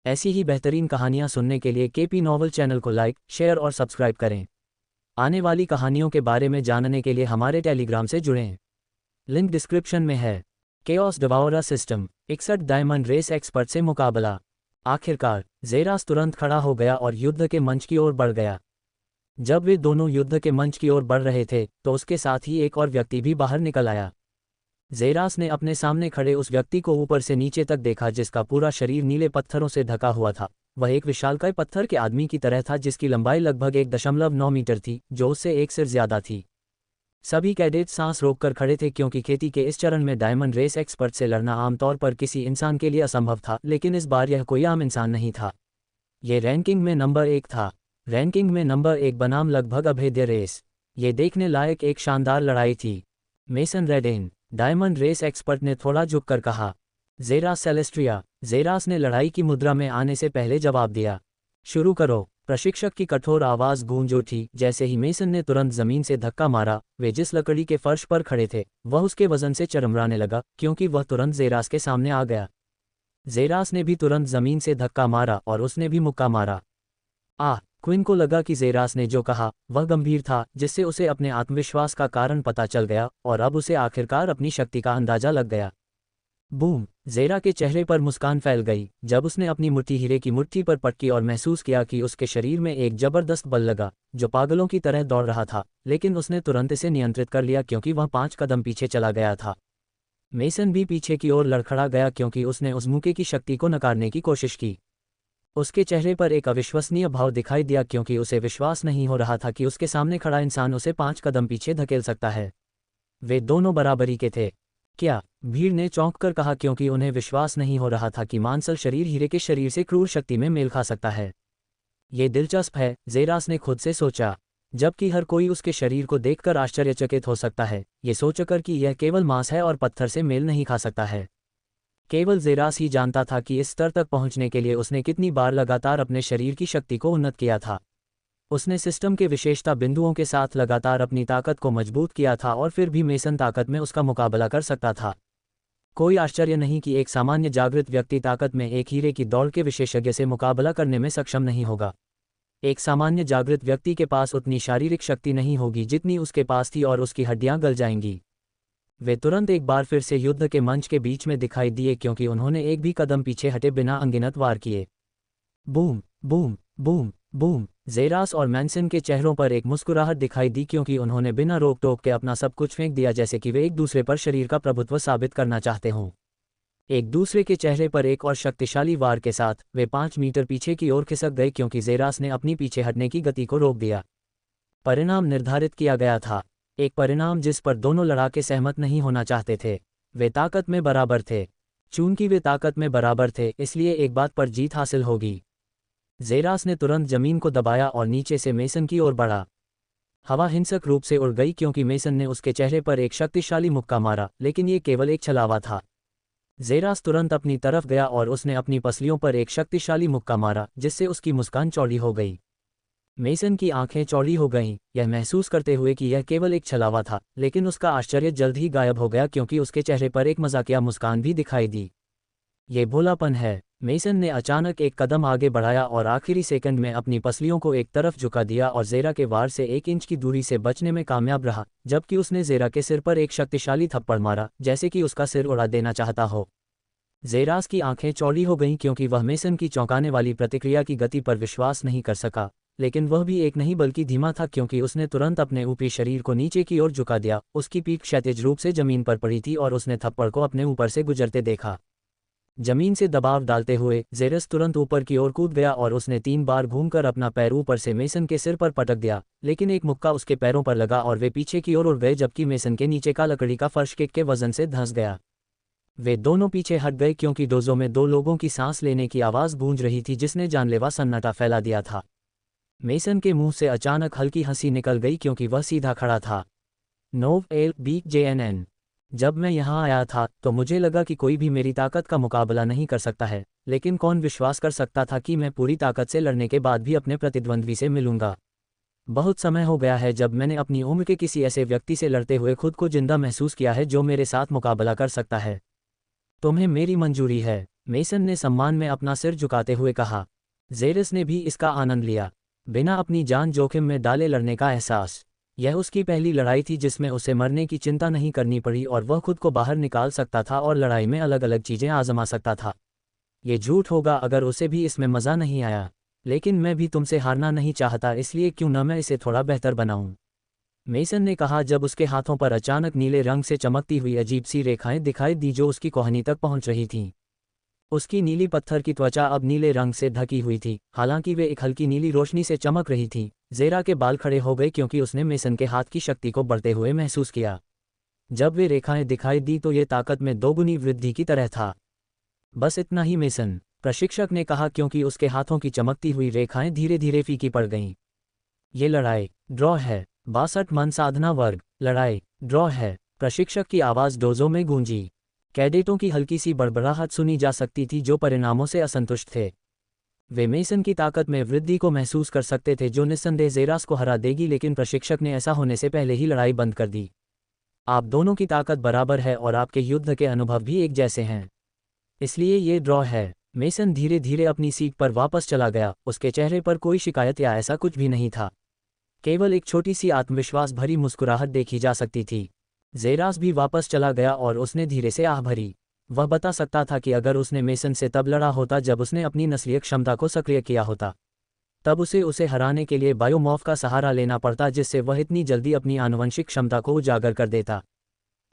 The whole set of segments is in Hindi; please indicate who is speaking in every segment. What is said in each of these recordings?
Speaker 1: ऐसी ही बेहतरीन कहानियाँ सुनने के लिए केपी नॉवल चैनल को लाइक, शेयर और सब्सक्राइब करें। आने वाली कहानियों के बारे में जानने के लिए हमारे टेलीग्राम से जुड़ें। लिंक डिस्क्रिप्शन में है। Chaos devourer system 61 diamond race expert से मुकाबला। आखिरकार ज़ेरास तुरंत खड़ा हो गया और युद्ध के मंच की ओर बढ़ गया। जब वे दोनों युद्ध के मंच की ओर बढ़ रहे थे तो उसके साथ ही एक और व्यक्ति भी बाहर निकल आया। ज़ेरास ने अपने सामने खड़े उस व्यक्ति को ऊपर से नीचे तक देखा जिसका पूरा शरीर नीले पत्थरों से ढका हुआ था। वह एक विशालकाय पत्थर के आदमी की तरह था जिसकी लंबाई लगभग 1.9 मीटर थी, जो उससे एक सिर ज्यादा थी। सभी कैडेट सांस रोककर खड़े थे क्योंकि खेती के इस चरण में डायमंड रेस एक्सपर्ट से लड़ना आमतौर पर किसी इंसान के लिए असंभव था, लेकिन इस बार यह कोई आम इंसान नहीं था। ये रैंकिंग में नंबर 1 था। रैंकिंग में नंबर 1 बनाम लगभग अभेद्य रेस। ये देखने लायक एक शानदार लड़ाई थी। मेसन रेडेन, डायमंड रेस एक्सपर्ट ने थोड़ा झुककर कहा। ज़ेरास सेलेस्ट्रिया, ज़ेरास ने लड़ाई की मुद्रा में आने से पहले जवाब दिया। शुरू करो। प्रशिक्षक की कठोर आवाज़ गूंज उठी। जैसे ही मेसन ने तुरंत जमीन से धक्का मारा, वे जिस लकड़ी के फर्श पर खड़े थे वह उसके वजन से चरमराने लगा क्योंकि वह तुरंत ज़ेरास के सामने आ गया। ज़ेरास ने भी तुरंत जमीन से धक्का मारा और उसने भी मुक्का मारा। क्विन को लगा कि ज़ेरास ने जो कहा वह गंभीर था, जिससे उसे अपने आत्मविश्वास का कारण पता चल गया और अब उसे आखिरकार अपनी शक्ति का अंदाजा लग गया। बूम! ज़ेरा के चेहरे पर मुस्कान फैल गई जब उसने अपनी मुट्ठी हीरे की मुट्ठी पर पटकी और महसूस किया कि उसके शरीर में एक जबरदस्त बल लगा जो पागलों की तरह दौड़ रहा था, लेकिन उसने तुरंत इसे नियंत्रित कर लिया क्योंकि वह 5 कदम पीछे चला गया था। मेसन भी पीछे की ओर लड़खड़ा गया क्योंकि उसने उस मुक्के की शक्ति को नकारने की कोशिश की। उसके चेहरे पर एक अविश्वसनीय भाव दिखाई दिया क्योंकि उसे विश्वास नहीं हो रहा था कि उसके सामने खड़ा इंसान उसे 5 कदम पीछे धकेल सकता है। वे दोनों बराबरी के थे। क्या? भीड़ ने चौंककर कहा क्योंकि उन्हें विश्वास नहीं हो रहा था कि मांसल शरीर हीरे के शरीर से क्रूर शक्ति में मेल खा सकता है। ये दिलचस्प है, ज़ेरास ने खुद से सोचा, जबकि हर कोई उसके शरीर को देखकर आश्चर्यचकित हो सकता है, ये सोचकर कि यह केवल मांस है और पत्थर से मेल नहीं खा सकता है। केवल ज़ेरास ही जानता था कि इस स्तर तक पहुंचने के लिए उसने कितनी बार लगातार अपने शरीर की शक्ति को उन्नत किया था। उसने सिस्टम के विशेषता बिंदुओं के साथ लगातार अपनी ताकत को मजबूत किया था और फिर भी मेसन ताकत में उसका मुकाबला कर सकता था। कोई आश्चर्य नहीं कि एक सामान्य जागृत व्यक्ति ताकत में एक हीरे की दौड़ के विशेषज्ञ से मुकाबला करने में सक्षम नहीं होगा। एक सामान्य जागृत व्यक्ति के पास उतनी शारीरिक शक्ति नहीं होगी जितनी उसके पास थी और उसकी हड्डियां गल जाएंगी। वे तुरंत एक बार फिर से युद्ध के मंच के बीच में दिखाई दिए क्योंकि उन्होंने एक भी कदम पीछे हटे बिना अनगिनत वार किए। Boom boom boom boom! ज़ेरास और मैनसन के चेहरों पर एक मुस्कुराहट दिखाई दी क्योंकि उन्होंने बिना रोक टोक के अपना सब कुछ फेंक दिया जैसे कि वे एक दूसरे पर शरीर का प्रभुत्व साबित करना चाहते हों। एक दूसरे के चेहरे पर एक और शक्तिशाली वार के साथ वे 5 मीटर पीछे की ओर खिसक गए क्योंकि ज़ेरास ने अपनी पीछे हटने की गति को रोक दिया। परिणाम निर्धारित किया गया था, एक परिणाम जिस पर दोनों लड़ाके सहमत नहीं होना चाहते थे। वे ताकत में बराबर थे। चूंकि वे ताकत में बराबर थे इसलिए एक बात पर जीत हासिल होगी। ज़ेरास ने तुरंत जमीन को दबाया और नीचे से मेसन की ओर बढ़ा। हवा हिंसक रूप से उड़ गई क्योंकि मेसन ने उसके चेहरे पर एक शक्तिशाली मुक्का मारा, लेकिन ये केवल एक छलावा था। ज़ेरास तुरंत अपनी तरफ गया और उसने अपनी पसलियों पर एक शक्तिशाली मुक्का मारा जिससे उसकी मुस्कान चौड़ी हो गई। मेसन की आंखें चौड़ी हो गईं, यह महसूस करते हुए कि यह केवल एक छलावा था, लेकिन उसका आश्चर्य जल्द ही गायब हो गया क्योंकि उसके चेहरे पर एक मजाकिया मुस्कान भी दिखाई दी। ये भोलापन है। मेसन ने अचानक एक कदम आगे बढ़ाया और आखिरी सेकंड में अपनी पसलियों को एक तरफ झुका दिया और ज़ेरा के वार से 1 इंच की दूरी से बचने में कामयाब रहा, जबकि उसने ज़ेरा के सिर पर एक शक्तिशाली थप्पड़ मारा जैसे कि उसका सिर उड़ा देना चाहता हो। ज़ेरास की आंखें चौड़ी हो गईं क्योंकि वह मेसन की चौंकाने वाली प्रतिक्रिया की गति पर विश्वास नहीं कर सका, लेकिन वह भी एक नहीं बल्कि धीमा था क्योंकि उसने तुरंत अपने ऊपरी शरीर को नीचे की ओर झुका दिया। उसकी पीठ क्षैतिज रूप से जमीन पर पड़ी थी और उसने थप्पड़ को अपने ऊपर से गुजरते देखा। जमीन से दबाव डालते हुए ज़ेरास तुरंत ऊपर की ओर कूद गया और उसने 3 बार घूमकर अपना पैर ऊपर से मेसन के सिर पर पटक दिया, लेकिन एक मुक्का उसके पैरों पर लगा और वे पीछे की ओर उड़ गए जबकि मेसन के नीचे का लकड़ी का फर्श किक के वजन से धंस गया। वे दोनों पीछे हट गए क्योंकि डोजो में 2 लोगों की सांस लेने की आवाज़ गूंज रही थी जिसने जानलेवा सन्नाटा फैला दिया था। मेसन के मुंह से अचानक हल्की हंसी निकल गई क्योंकि वह सीधा खड़ा था। नोव एल बीक JNN, जब मैं यहाँ आया था तो मुझे लगा कि कोई भी मेरी ताकत का मुकाबला नहीं कर सकता है, लेकिन कौन विश्वास कर सकता था कि मैं पूरी ताकत से लड़ने के बाद भी अपने प्रतिद्वंद्वी से मिलूंगा। बहुत समय हो गया है जब मैंने अपनी उम्र के किसी ऐसे व्यक्ति से लड़ते हुए खुद को जिंदा महसूस किया है जो मेरे साथ मुकाबला कर सकता है। तुम्हें मेरी मंजूरी है। मेसन ने सम्मान में अपना सिर झुकाते हुए कहा। जेरस ने भी इसका आनंद लिया, बिना अपनी जान जोखिम में डाले लड़ने का एहसास। यह उसकी पहली लड़ाई थी जिसमें उसे मरने की चिंता नहीं करनी पड़ी और वह खुद को बाहर निकाल सकता था और लड़ाई में अलग अलग चीज़ें आजमा सकता था। ये झूठ होगा अगर उसे भी इसमें मज़ा नहीं आया, लेकिन मैं भी तुमसे हारना नहीं चाहता, इसलिए क्यों न मैं इसे थोड़ा बेहतर बनाऊं। मेसन ने कहा जब उसके हाथों पर अचानक नीले रंग से चमकती हुई अजीब सी रेखाएं दिखाई दी जो उसकी कोहनी तक पहुंच रही थीं। उसकी नीली पत्थर की त्वचा अब नीले रंग से ढकी हुई थी, हालांकि वे एक हल्की नीली रोशनी से चमक रही थी। जेरा के बाल खड़े हो गए क्योंकि उसने मेसन के हाथ की शक्ति को बढ़ते हुए महसूस किया। जब वे रेखाएं दिखाई दी तो ये ताकत में दोगुनी वृद्धि की तरह था। बस इतना ही मेसन, प्रशिक्षक ने कहा क्योंकि उसके हाथों की चमकती हुई रेखाएं धीरे धीरे फीकी पड़ गईं। ये लड़ाई ड्रॉ है। 62 मन साधना वर्ग, लड़ाई ड्रॉ है। प्रशिक्षक की आवाज़ डोजो में गूंजी। कैडेटों की हल्की सी बड़बड़ाहट सुनी जा सकती थी जो परिणामों से असंतुष्ट थे। वे मेसन की ताकत में वृद्धि को महसूस कर सकते थे जो निस्संदेह जेरास को हरा देगी, लेकिन प्रशिक्षक ने ऐसा होने से पहले ही लड़ाई बंद कर दी। आप दोनों की ताकत बराबर है और आपके युद्ध के अनुभव भी एक जैसे हैं, इसलिए ये ड्रॉ है। मेसन धीरे धीरे अपनी सीट पर वापस चला गया। उसके चेहरे पर कोई शिकायत या ऐसा कुछ भी नहीं था, केवल एक छोटी सी आत्मविश्वास भरी मुस्कुराहट देखी जा सकती थी। जेरास भी वापस चला गया और उसने धीरे से आह भरी। वह बता सकता था कि अगर उसने मेसन से तब लड़ा होता जब उसने अपनी नस्लीय क्षमता को सक्रिय किया होता, तब उसे हराने के लिए बायोमॉर्फ का सहारा लेना पड़ता जिससे वह इतनी जल्दी अपनी आनुवंशिक क्षमता को उजागर कर देता।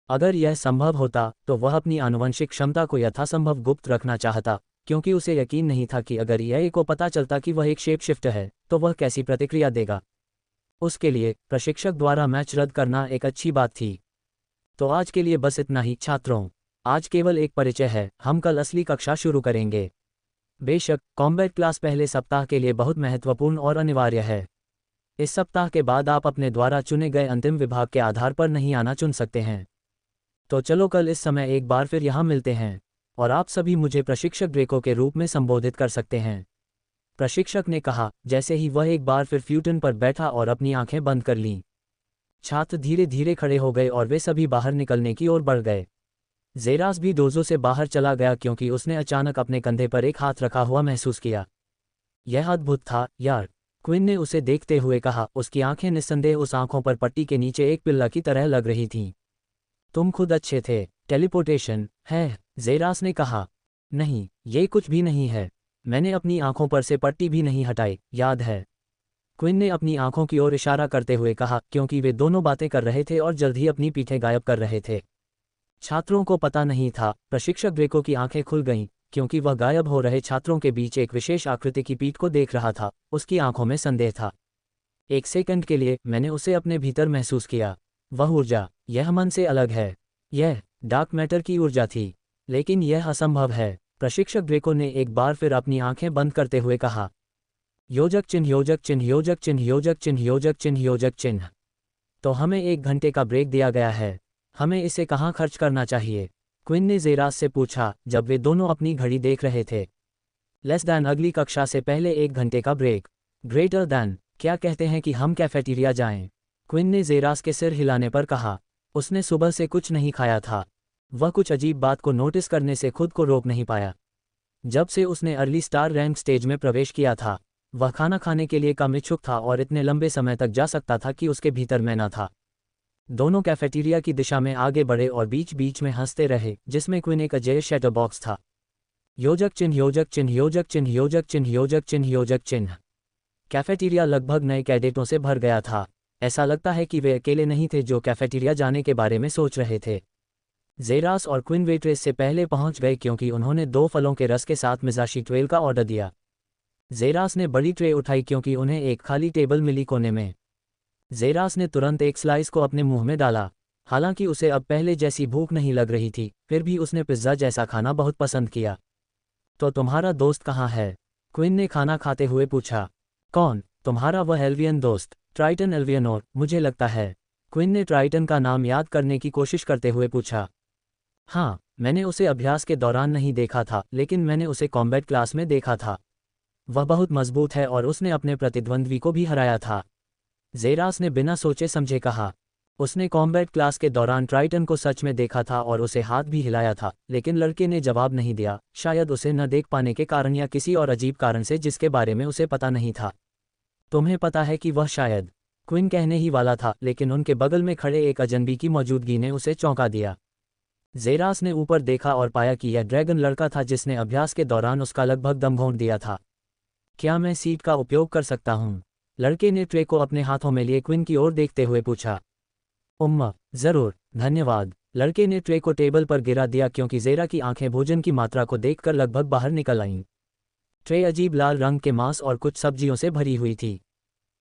Speaker 1: अगर यह संभव होता तो वह अपनी आनुवंशिक क्षमता को यथासंभव गुप्त रखना चाहता, क्योंकि उसे यकीन नहीं था कि अगर यह को पता चलता कि वह एक शेप शिफ्टर है तो वह कैसी प्रतिक्रिया देगा। उसके लिए प्रशिक्षक द्वारा मैच रद्द करना एक अच्छी बात थी। तो आज के लिए बस इतना ही छात्रों, आज केवल एक परिचय है, हम कल असली कक्षा शुरू करेंगे। बेशक कॉम्बैट क्लास पहले सप्ताह के लिए बहुत महत्वपूर्ण और अनिवार्य है। इस सप्ताह के बाद आप अपने द्वारा चुने गए अंतिम विभाग के आधार पर नहीं आना चुन सकते हैं। तो चलो कल इस समय एक बार फिर यहाँ मिलते हैं, और आप सभी मुझे प्रशिक्षक ड्रेको के रूप में संबोधित कर सकते हैं, प्रशिक्षक ने कहा जैसे ही वह एक बार फिर फ्यूटन पर बैठा और अपनी आंखें बंद कर लीं। छात्र धीरे धीरे खड़े हो गए और वे सभी बाहर निकलने की ओर बढ़ गए। जेरास भी डोजो से बाहर चला गया क्योंकि उसने अचानक अपने कंधे पर एक हाथ रखा हुआ महसूस किया। यह अद्भुत था यार, क्विन ने उसे देखते हुए कहा। उसकी आंखें निस्संदेह उस आंखों पर पट्टी के नीचे एक पिल्ला की तरह लग रही थीं। तुम खुद अच्छे थे। टेलीपोर्टेशन है, जेरास ने कहा। नहीं, ये कुछ भी नहीं है, मैंने अपनी आंखों पर से पट्टी भी नहीं हटाई, याद है? क्विन ने अपनी आंखों की ओर इशारा करते हुए कहा क्योंकि वे दोनों बातें कर रहे थे और जल्द ही अपनी पीठें गायब कर रहे थे। छात्रों को पता नहीं था। प्रशिक्षक ड्रेको की आंखें खुल गईं क्योंकि वह गायब हो रहे छात्रों के बीच एक विशेष आकृति की पीठ को देख रहा था। उसकी आंखों में संदेह था। एक सेकंड के लिए मैंने उसे अपने भीतर महसूस किया। वह ऊर्जा, यह मन से अलग है। यह डार्क मैटर की ऊर्जा थी, लेकिन यह असंभव है। प्रशिक्षक ड्रेको ने एक बार फिर अपनी आंखें बंद करते हुए कहा, योजक चिन्ह योजक चिन्ह योजक चिन्ह योजक चिन्ह योजक चिन्ह योजक चिन्ह। तो हमें 1 घंटे का ब्रेक दिया गया है, हमें इसे कहाँ खर्च करना चाहिए? क्विन ने जेरास से पूछा जब वे दोनों अपनी घड़ी देख रहे थे। लेस दैन अगली कक्षा से पहले 1 घंटे का ब्रेक। ग्रेटर दैन, क्या कहते हैं कि हम कैफेटेरिया जाएं? क्विन ने जेरास के सिर हिलाने पर कहा। उसने सुबह से कुछ नहीं खाया था। वह कुछ अजीब बात को नोटिस करने से खुद को रोक नहीं पाया। जब से उसने अर्ली स्टार रैंक स्टेज में प्रवेश किया था, वह खाना खाने के लिए कम इच्छुक था और इतने लंबे समय तक जा सकता था कि उसके भीतर मैना था। दोनों कैफेटेरिया की दिशा में आगे बढ़े और बीच बीच में हंसते रहे, जिसमें क्विन एक अजय शैटर बॉक्स था। योजक चिन्ह योजक चिन्ह योजक चिन्ह योजक चिन्ह योजक चिन्ह योजक चिन्ह। कैफेटेरिया लगभग नए कैडेटों से भर गया था। ऐसा लगता है कि वे अकेले नहीं थे जो कैफेटेरिया जाने के बारे में सोच रहे थे। जेरास और क्विन वेट्रेस से पहले पहुंच गए क्योंकि उन्होंने 2 फलों के रस के साथ मिजाशी ट्वेल का ऑर्डर दिया। जेरास ने बड़ी ट्रे उठाई क्योंकि उन्हें एक खाली टेबल मिली कोने में। जेरास ने तुरंत एक स्लाइस को अपने मुंह में डाला। हालांकि उसे अब पहले जैसी भूख नहीं लग रही थी, फिर भी उसने पिज्ज़ा जैसा खाना बहुत पसंद किया। तो तुम्हारा दोस्त कहाँ है? क्विन ने खाना खाते हुए पूछा। कौन? तुम्हारा वह एल्वियन दोस्त, ट्राइटन एल्वियनोर, मुझे लगता है। क्विन ने ट्राइटन का नाम याद करने की कोशिश करते हुए पूछा। हाँ, मैंने उसे अभ्यास के दौरान नहीं देखा था, लेकिन मैंने उसे कॉम्बैट क्लास में देखा था। वह बहुत मजबूत है और उसने अपने प्रतिद्वंद्वी को भी हराया था। जेरास ने बिना सोचे समझे कहा। उसने कॉम्बैट क्लास के दौरान ट्राइटन को सच में देखा था और उसे हाथ भी हिलाया था, लेकिन लड़के ने जवाब नहीं दिया, शायद उसे न देख पाने के कारण या किसी और अजीब कारण से जिसके बारे में उसे पता नहीं था। तुम्हें पता है कि वह शायद, क्विन कहने ही वाला था, लेकिन उनके बगल में खड़े एक अजनबी की मौजूदगी ने उसे चौंका दिया। ज़ेरास ने ऊपर देखा और पाया कि यह ड्रैगन लड़का था जिसने अभ्यास के दौरान उसका लगभग दम घोंट दिया था। क्या मैं सीट का उपयोग कर सकता हूँ? लड़के ने ट्रे को अपने हाथों में लिए क्विन की ओर देखते हुए पूछा। ज़रूर, धन्यवाद। लड़के ने ट्रे को टेबल पर गिरा दिया क्योंकि ज़ेरा की आंखें भोजन की मात्रा को देखकर लगभग बाहर निकल आईं। ट्रे अजीब लाल रंग के मांस और कुछ सब्जियों से भरी हुई थी।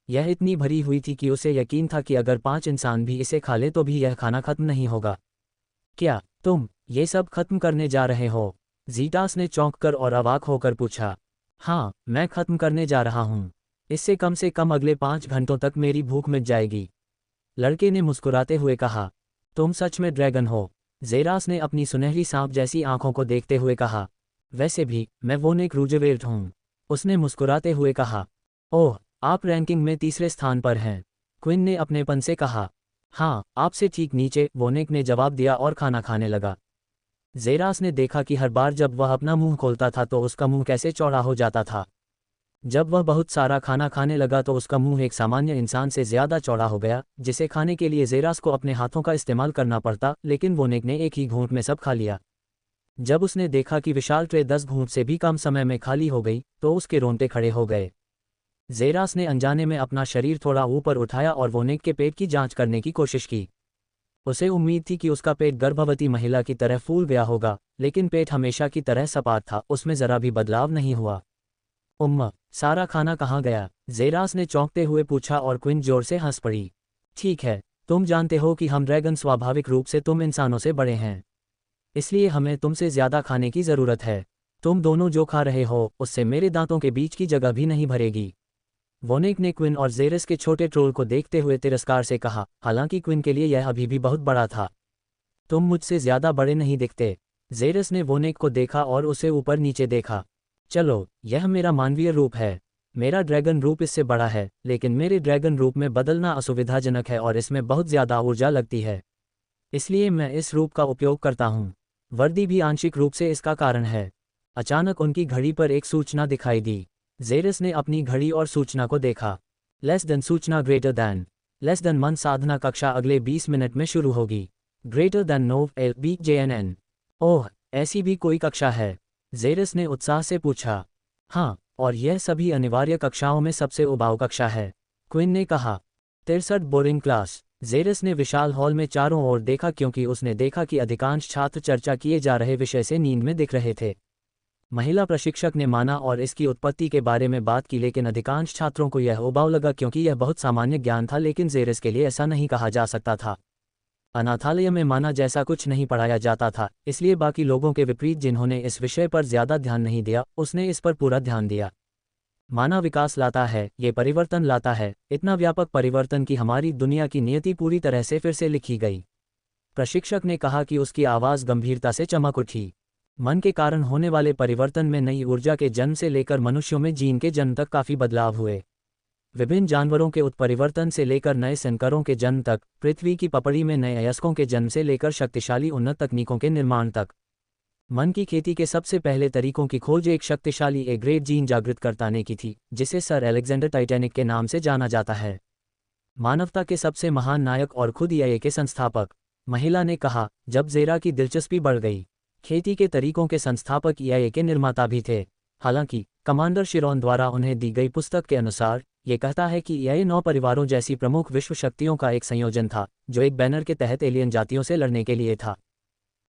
Speaker 1: यह इतनी भरी हुई थी कि उसे यकीन था कि अगर 5 इंसान भी इसे खा ले तो भी यह खाना खत्म नहीं होगा। क्या तुम ये सब खत्म करने जा रहे हो? ज़ीटास ने चौंक कर और अवाक होकर पूछा। हाँ, मैं खत्म करने जा रहा हूँ। इससे कम से कम अगले 5 घंटों तक मेरी भूख मिट जाएगी। लड़के ने मुस्कुराते हुए कहा। तुम सच में ड्रैगन हो? ज़ेरास ने अपनी सुनहरी सांप जैसी आंखों को देखते हुए कहा। वैसे भी, मैं वोनेक रूजेवेल्ट हूँ, उसने मुस्कुराते हुए कहा। ओह, आप रैंकिंग में तीसरे स्थान पर हैं, क्विन ने अपनेपन से कहा। हाँ, आपसे ठीक नीचे, वोनेक ने जवाब दिया और खाना खाने लगा। ज़ेरास ने देखा कि हर बार जब वह अपना मुंह खोलता था तो उसका मुंह कैसे चौड़ा हो जाता था। जब वह बहुत सारा खाना खाने लगा तो उसका मुंह एक सामान्य इंसान से ज़्यादा चौड़ा हो गया, जिसे खाने के लिए ज़ेरास को अपने हाथों का इस्तेमाल करना पड़ता, लेकिन वोनेक ने एक ही घूंट में सब खा लिया। जब उसने देखा कि विशाल ट्रे 10 घूंट से भी कम समय में खाली हो गई, तो उसके रोंगटे खड़े हो गए। ज़ेरास ने अनजाने में अपना शरीर थोड़ा ऊपर उठाया और वोनेक के पेट की जांच करने की कोशिश की। उसे उम्मीद थी कि उसका पेट गर्भवती महिला की तरह फूल गया होगा, लेकिन पेट हमेशा की तरह सपाट था, उसमें ज़रा भी बदलाव नहीं हुआ। सारा खाना कहाँ गया? ज़ेरास ने चौंकते हुए पूछा और क्विन जोर से हंस पड़ी। ठीक है, तुम जानते हो कि हम ड्रैगन स्वाभाविक रूप से तुम इंसानों से बड़े हैं, इसलिए हमें तुमसे ज़्यादा खाने की ज़रूरत है। तुम दोनों जो खा रहे हो उससे मेरे दांतों के बीच की जगह भी नहीं भरेगी। वोनेक ने क्विन और ज़ेरस के छोटे ट्रोल को देखते हुए तिरस्कार से कहा, हालांकि क्विन के लिए यह अभी भी बहुत बड़ा था। तुम मुझसे ज़्यादा बड़े नहीं दिखते। ज़ेरस ने वोनेक को देखा और उसे ऊपर नीचे देखा। चलो, यह मेरा मानवीय रूप है। मेरा ड्रैगन रूप इससे बड़ा है, लेकिन मेरे ड्रैगन रूप में बदलना असुविधाजनक है और इसमें बहुत ज़्यादा ऊर्जा लगती है। इसलिए मैं इस रूप का उपयोग करता हूँ। वर्दी भी आंशिक रूप से इसका कारण है। अचानक उनकी घड़ी पर एक सूचना दिखाई दी। ज़ेरस ने अपनी घड़ी और सूचना को देखा। लेस देन सूचना ग्रेटर दैन। लेस देन मन साधना कक्षा अगले 20 मिनट में शुरू होगी। ग्रेटर दैन नोव एल बी JNN। ओह, ऐसी भी कोई कक्षा है? ज़ेरस ने उत्साह से पूछा। हाँ, और यह सभी अनिवार्य कक्षाओं में सबसे उबाऊ कक्षा है, क्विन ने कहा। 63 बोरिंग क्लास। ज़ेरस ने विशाल हॉल में चारों ओर देखा क्योंकि उसने देखा कि अधिकांश छात्र चर्चा किए जा रहे विषय से नींद में दिख रहे थे। महिला प्रशिक्षक ने माना और इसकी उत्पत्ति के बारे में बात की, लेकिन अधिकांश छात्रों को यह उबाऊ लगा क्योंकि यह बहुत सामान्य ज्ञान था, लेकिन ज़ेरस के लिए ऐसा नहीं कहा जा सकता था। अनाथालय में माना जैसा कुछ नहीं पढ़ाया जाता था, इसलिए बाकी लोगों के विपरीत जिन्होंने इस विषय पर ज़्यादा ध्यान नहीं दिया, उसने इस पर पूरा ध्यान दिया। माना विकास लाता है, ये परिवर्तन लाता है, इतना व्यापक परिवर्तन कि हमारी दुनिया की नियति पूरी तरह से फिर से लिखी गई। प्रशिक्षक ने कहा कि उसकी आवाज़ गंभीरता से चमक उठी। मन के कारण होने वाले परिवर्तन में नई ऊर्जा के जन्म से लेकर मनुष्यों में जीन के जन्म तक काफ़ी बदलाव हुए। विभिन्न जानवरों के उत्परिवर्तन से लेकर नए संकरों के जन्म तक, पृथ्वी की पपड़ी में नए अयस्कों के जन्म से लेकर शक्तिशाली उन्नत तकनीकों के निर्माण तक। मन की खेती के सबसे पहले तरीकों की खोज एक शक्तिशाली ए ग्रेट जीन जागृत करता ने की थी, जिसे सर अलेक्जेंडर टाइटैनिक के नाम से जाना जाता है। मानवता के सबसे महान नायक और खुद EIA के संस्थापक, महिला ने कहा, जब ज़ेरा की दिलचस्पी बढ़ गई। खेती के तरीकों के संस्थापक EIA के निर्माता भी थे। हालांकि कमांडर शिरोन द्वारा उन्हें दी गई पुस्तक के अनुसार, ये कहता है कि EIA 9 परिवारों जैसी प्रमुख विश्व शक्तियों का एक संयोजन था, जो एक बैनर के तहत एलियन जातियों से लड़ने के लिए था।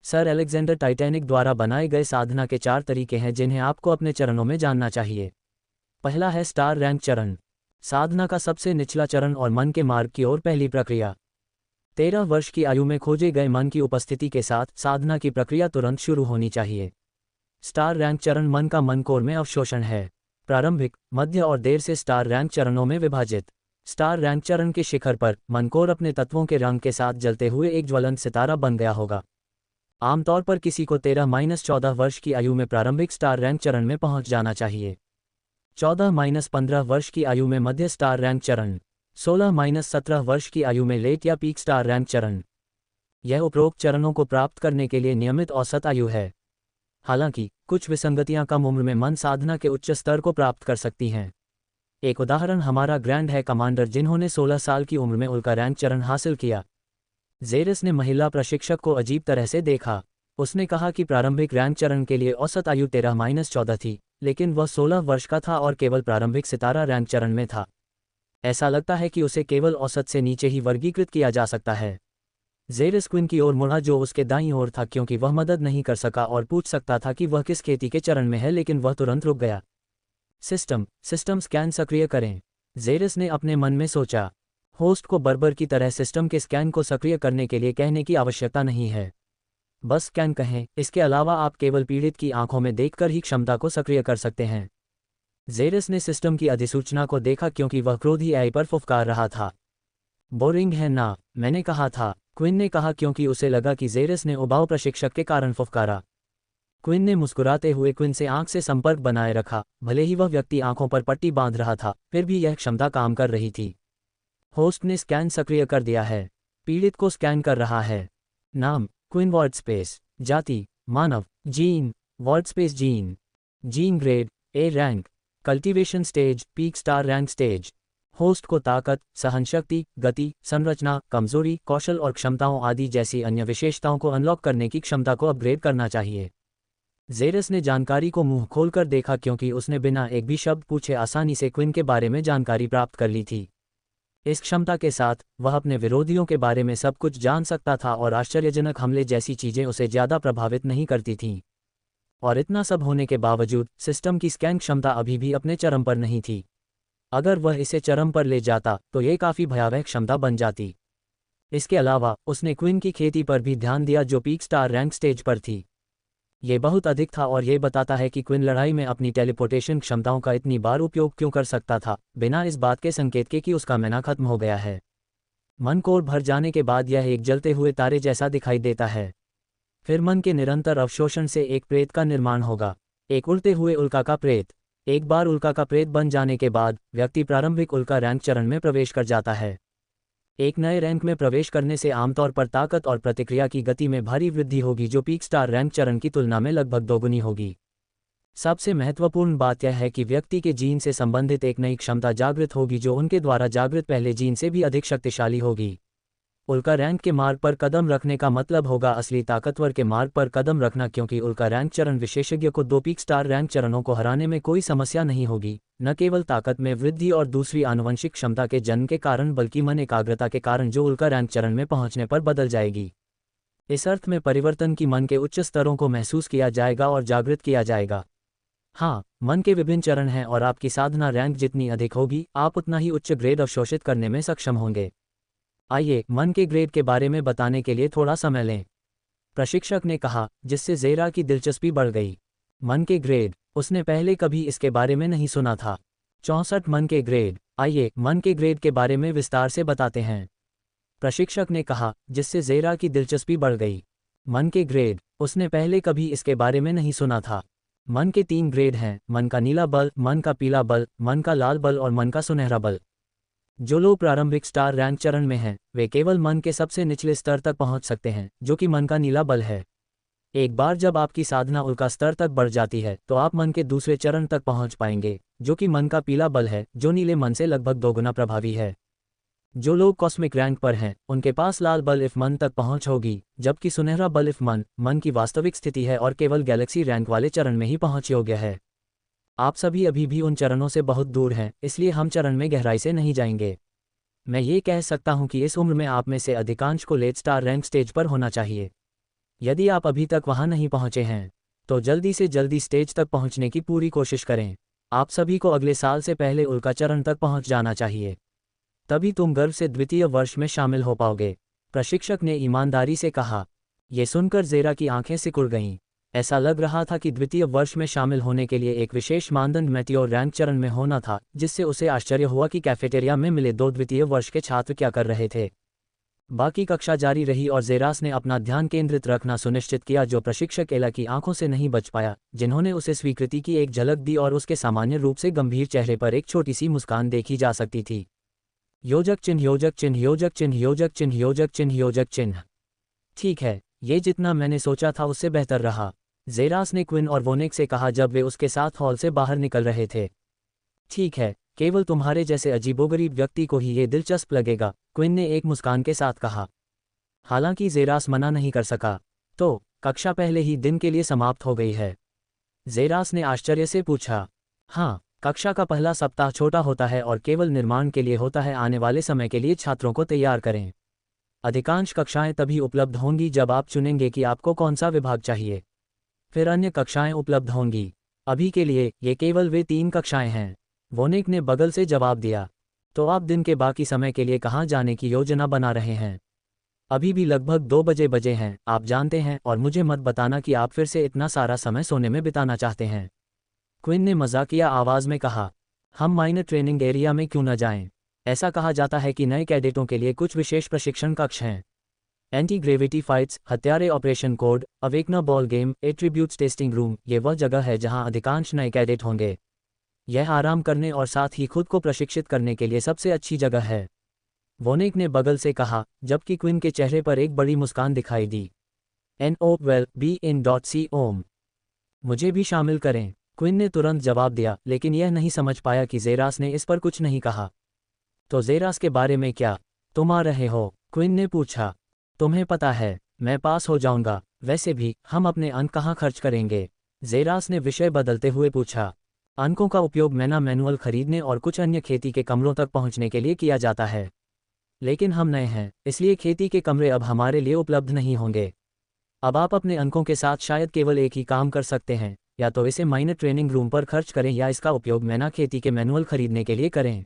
Speaker 1: सर अलेक्जेंडर टाइटैनिक द्वारा बनाए गए साधना के 4 तरीके हैं जिन्हें आपको अपने चरणों में जानना चाहिए। पहला है स्टार रैंक चरण, साधना का सबसे निचला चरण और मन के मार्ग की ओर पहली प्रक्रिया। 13 वर्ष की आयु में खोजे गए मन की उपस्थिति के साथ साधना की प्रक्रिया तुरंत शुरू होनी चाहिए। स्टार रैंक चरण मन का मन कोर में अवशोषण है, प्रारंभिक, मध्य और देर से स्टार रैंक चरणों में विभाजित। स्टार रैंक चरण के शिखर पर मन कोर अपने तत्वों के रंग के साथ जलते हुए एक ज्वलंत सितारा बन गया होगा। आमतौर पर किसी को 13-14 वर्ष की आयु में प्रारंभिक स्टार रैंक चरण में पहुंच जाना चाहिए। 14-15 वर्ष की आयु में मध्य स्टार रैंक चरण, 16-17 वर्ष की आयु में लेट या पीक स्टार रैंक चरण। यह उपरोक्त चरणों को प्राप्त करने के लिए नियमित औसत आयु है। हालांकि कुछ विसंगतियां कम उम्र में मन साधना के उच्च स्तर को प्राप्त कर सकती हैं। एक उदाहरण हमारा ग्रैंड है कमांडर जिन्होंने 16 साल की उम्र में उल्का रैंक चरण हासिल किया। जेरस ने महिला प्रशिक्षक को अजीब तरह से देखा। उसने कहा कि प्रारंभिक रैंक चरण के लिए औसत आयु 13-14 थी, लेकिन वह 16 वर्ष का था और केवल प्रारंभिक सितारा रैंक चरण में था। ऐसा लगता है कि उसे केवल औसत से नीचे ही वर्गीकृत किया जा सकता है। जेरस क्विन की ओर मुड़ा जो उसके दाईं ओर था क्योंकि वह मदद नहीं कर सका और पूछ सकता था कि वह किस खेती के चरण में है, लेकिन वह तुरंत रुक गया। सिस्टम स्कैन सक्रिय करें। जेरस ने अपने मन में सोचा, होस्ट को बर्बर की तरह सिस्टम के स्कैन को सक्रिय करने के लिए कहने की आवश्यकता नहीं है। बस स्कैन कहें। इसके अलावा आप केवल पीड़ित की आंखों में देखकर ही क्षमता को सक्रिय कर सकते हैं। जेरस ने सिस्टम की अधिसूचना को देखा क्योंकि वह क्रोधी एआई पर फुफकार रहा था। बोरिंग है ना, मैंने कहा था, क्विन ने कहा क्योंकि उसे लगा कि जेरस ने उबाऊ प्रशिक्षक के कारण फुफकारा। क्विन ने मुस्कुराते हुए क्विन से आंख से संपर्क बनाए रखा। भले ही वह व्यक्ति आंखों पर पट्टी बांध रहा था, फिर भी यह क्षमता काम कर रही थी। होस्ट ने स्कैन सक्रिय कर दिया है। पीड़ित को स्कैन कर रहा है। नाम क्विन वर्डस्पेस। जाति मानव। Gene wordspace gene. Gene grade A rank. Cultivation stage peak star rank stage. Host को ताकत, सहनशक्ति, गति, संरचना, कमजोरी, कौशल और क्षमताओं आदि जैसी अन्य विशेषताओं को अनलॉक करने की क्षमता को अपग्रेड करना चाहिए। जेरस ने जानकारी को मुंह खोलकर देखा क्योंकि उसने बिना एक भी शब्द पूछे आसानी से क्विन के बारे में जानकारी प्राप्त कर ली थी। इस क्षमता के साथ वह अपने विरोधियों के बारे में सब कुछ जान सकता था और आश्चर्यजनक हमले जैसी चीजें उसे ज्यादा प्रभावित नहीं करती थीं। और इतना सब होने के बावजूद सिस्टम की स्कैन क्षमता अभी भी अपने चरम पर नहीं थी। अगर वह इसे चरम पर ले जाता तो ये काफ़ी भयावह क्षमता बन जाती। इसके अलावा उसने क्विन की खेती पर भी ध्यान दिया जो पीक स्टार रैंक स्टेज पर थी। ये बहुत अधिक था और ये बताता है कि क्विन लड़ाई में अपनी टेलीपोर्टेशन क्षमताओं का इतनी बार उपयोग क्यों कर सकता था, बिना इस बात के संकेत के कि उसका मैना खत्म हो गया है। मन कोर भर जाने के बाद यह एक जलते हुए तारे जैसा दिखाई देता है। फिर मन के निरंतर अवशोषण से एक प्रेत का निर्माण होगा, एक उड़ते हुए उल्का का प्रेत। एक बार उल्का का प्रेत बन जाने के बाद व्यक्ति प्रारंभिक उल्का रैंक चरण में प्रवेश कर जाता है। एक नए रैंक में प्रवेश करने से आमतौर पर ताकत और प्रतिक्रिया की गति में भारी वृद्धि होगी जो पीक स्टार रैंक चरण की तुलना में लगभग दोगुनी होगी। सबसे महत्वपूर्ण बात यह है कि व्यक्ति के जीन से संबंधित एक नई क्षमता जागृत होगी जो उनके द्वारा जागृत पहले जीन से भी अधिक शक्तिशाली होगी। उल्का रैंक के मार्ग पर कदम रखने का मतलब होगा असली ताकतवर के मार्ग पर कदम रखना, क्योंकि उल्का रैंक चरण विशेषज्ञ को 2 पीक स्टार रैंक चरणों को हराने में कोई समस्या नहीं होगी, न केवल ताकत में वृद्धि और दूसरी आनुवंशिक क्षमता के जन्म के कारण बल्कि मन एकाग्रता के कारण जो उल्का रैंक चरण में पहुंचने पर बदल जाएगी। इस अर्थ में परिवर्तन की मन के उच्च स्तरों को महसूस किया जाएगा और जागृत किया जाएगा। हाँ, मन के विभिन्न चरण हैं और आपकी साधना रैंक जितनी अधिक होगी आप उतना ही उच्च ग्रेड अवशोषित करने में सक्षम होंगे। आइए मन के ग्रेड के बारे में बताने के लिए थोड़ा समय लें, प्रशिक्षक ने कहा, जिससे जेरा की दिलचस्पी बढ़ गई। मन के ग्रेड, उसने पहले कभी इसके बारे में नहीं सुना था। 64 मन के ग्रेड। आइए मन के ग्रेड के बारे में विस्तार से बताते हैं, प्रशिक्षक ने कहा, जिससे जेरा की दिलचस्पी बढ़ गई। मन के ग्रेड, उसने पहले कभी इसके बारे में नहीं सुना था। मन के 3 ग्रेड हैं, मन का नीला बल, मन का पीला बल, मन का लाल बल और मन का सुनहरा बल। जो लोग प्रारंभिक स्टार रैंक चरण में हैं, वे केवल मन के सबसे निचले स्तर तक पहुंच सकते हैं, जो कि मन का नीला बल है। एक बार जब आपकी साधना उल्का स्तर तक बढ़ जाती है तो आप मन के दूसरे चरण तक पहुंच पाएंगे, जो कि मन का पीला बल है, जो नीले मन से लगभग 2 गुना प्रभावी है। जो लोग कॉस्मिक रैंक पर हैं, उनके पास लाल बल इफ मन तक पहुंच होगी, जबकि सुनहरा बल इफ मन की वास्तविक स्थिति है और केवल गैलेक्सी रैंक वाले चरण में ही पहुंच योग्य है। आप सभी अभी भी उन चरणों से बहुत दूर हैं, इसलिए हम चरण में गहराई से नहीं जाएंगे। मैं ये कह सकता हूं कि इस उम्र में आप में से अधिकांश को लेट स्टार रैंक स्टेज पर होना चाहिए। यदि आप अभी तक वहां नहीं पहुंचे हैं तो जल्दी से जल्दी स्टेज तक पहुंचने की पूरी कोशिश करें। आप सभी को अगले साल से पहले उल्का चरण तक पहुंच जाना चाहिए, तभी तुम गर्व से द्वितीय वर्ष में शामिल हो पाओगे, प्रशिक्षक ने ईमानदारी से कहा। यह सुनकर जेरा की आंखें सिकुड़ गईं। ऐसा लग रहा था कि द्वितीय वर्ष में शामिल होने के लिए एक विशेष मानदंड मेटियोर रैंक चरण में होना था, जिससे उसे आश्चर्य हुआ कि कैफेटेरिया में मिले 2 द्वितीय वर्ष के छात्र क्या कर रहे थे। बाकी कक्षा जारी रही और जेरास ने अपना ध्यान केंद्रित रखना सुनिश्चित किया, जो प्रशिक्षक एला की आंखों से नहीं बच पाया, जिन्होंने उसे स्वीकृति की एक झलक दी और उसके सामान्य रूप से गंभीर चेहरे पर एक छोटी सी मुस्कान देखी जा सकती थी। योजक चिन्ह योजक चिन्ह योजक चिन्ह योजक चिन्ह योजक चिन्ह योजक चिन्ह। ठीक है, ये जितना मैंने सोचा था उससे बेहतर रहा, ज़ेरास ने क्विन और वोनेक से कहा जब वे उसके साथ हॉल से बाहर निकल रहे थे। ठीक है, केवल तुम्हारे जैसे अजीबोगरीब व्यक्ति को ही ये दिलचस्प लगेगा, क्विन ने एक मुस्कान के साथ कहा। हालांकि ज़ेरास मना नहीं कर सका। तो कक्षा पहले ही दिन के लिए समाप्त हो गई है? ज़ेरास ने आश्चर्य से पूछा। हाँ, कक्षा का पहला सप्ताह छोटा होता है और केवल निर्माण के लिए होता है। आने वाले समय के लिए छात्रों को तैयार करें। अधिकांश कक्षाएं तभी उपलब्ध होंगी जब आप चुनेंगे कि आपको कौन सा विभाग चाहिए। फिर अन्य कक्षाएं उपलब्ध होंगी। अभी के लिए ये केवल वे 3 कक्षाएं हैं, वोनेक ने बगल से जवाब दिया। तो आप दिन के बाकी समय के लिए कहाँ जाने की योजना बना रहे हैं? अभी भी लगभग 2 बजे हैं, आप जानते हैं, और मुझे मत बताना कि आप फिर से इतना सारा समय सोने में बिताना चाहते हैं। क्विन ने मजाकिया आवाज़ में कहा। हम माइनर ट्रेनिंग एरिया में क्यों न जाएं? ऐसा कहा जाता है कि नए कैडेटों के लिए कुछ विशेष प्रशिक्षण कक्ष हैं। एंटी ग्रेविटी फाइट्स, हत्यारे operation code, awakener ball game, attributes testing room, ये वह जगह है जहां अधिकांश नए कैडेट होंगे। यह आराम करने और साथ ही खुद को प्रशिक्षित करने के लिए सबसे अच्छी जगह है, वोनेक ने बगल से कहा, जबकि क्विन के चेहरे पर एक बड़ी मुस्कान दिखाई दी। NOWELL-BE-IN.C ओम। मुझे भी शामिल करें, क्विन ने तुरंत जवाब दिया, लेकिन यह नहीं समझ पाया कि ज़ेरास ने इस पर कुछ नहीं कहा। तो ज़ेरास के बारे में क्या? तुम आ रहे हो? क्विन ने पूछा। तुम्हें पता है, मैं पास हो जाऊंगा। वैसे भी हम अपने अंक कहाँ खर्च करेंगे? ज़ेरास ने विषय बदलते हुए पूछा। अंकों का उपयोग मैनुअल खरीदने और कुछ अन्य खेती के कमरों तक पहुंचने के लिए किया जाता है। लेकिन हम नए हैं, इसलिए खेती के कमरे अब हमारे लिए उपलब्ध नहीं होंगे। अब आप अपने अंकों के साथ शायद केवल एक ही काम कर सकते हैं, या तो इसे माइनर ट्रेनिंग रूम पर खर्च करें या इसका उपयोग मैना खेती के मैनुअल खरीदने के लिए करें,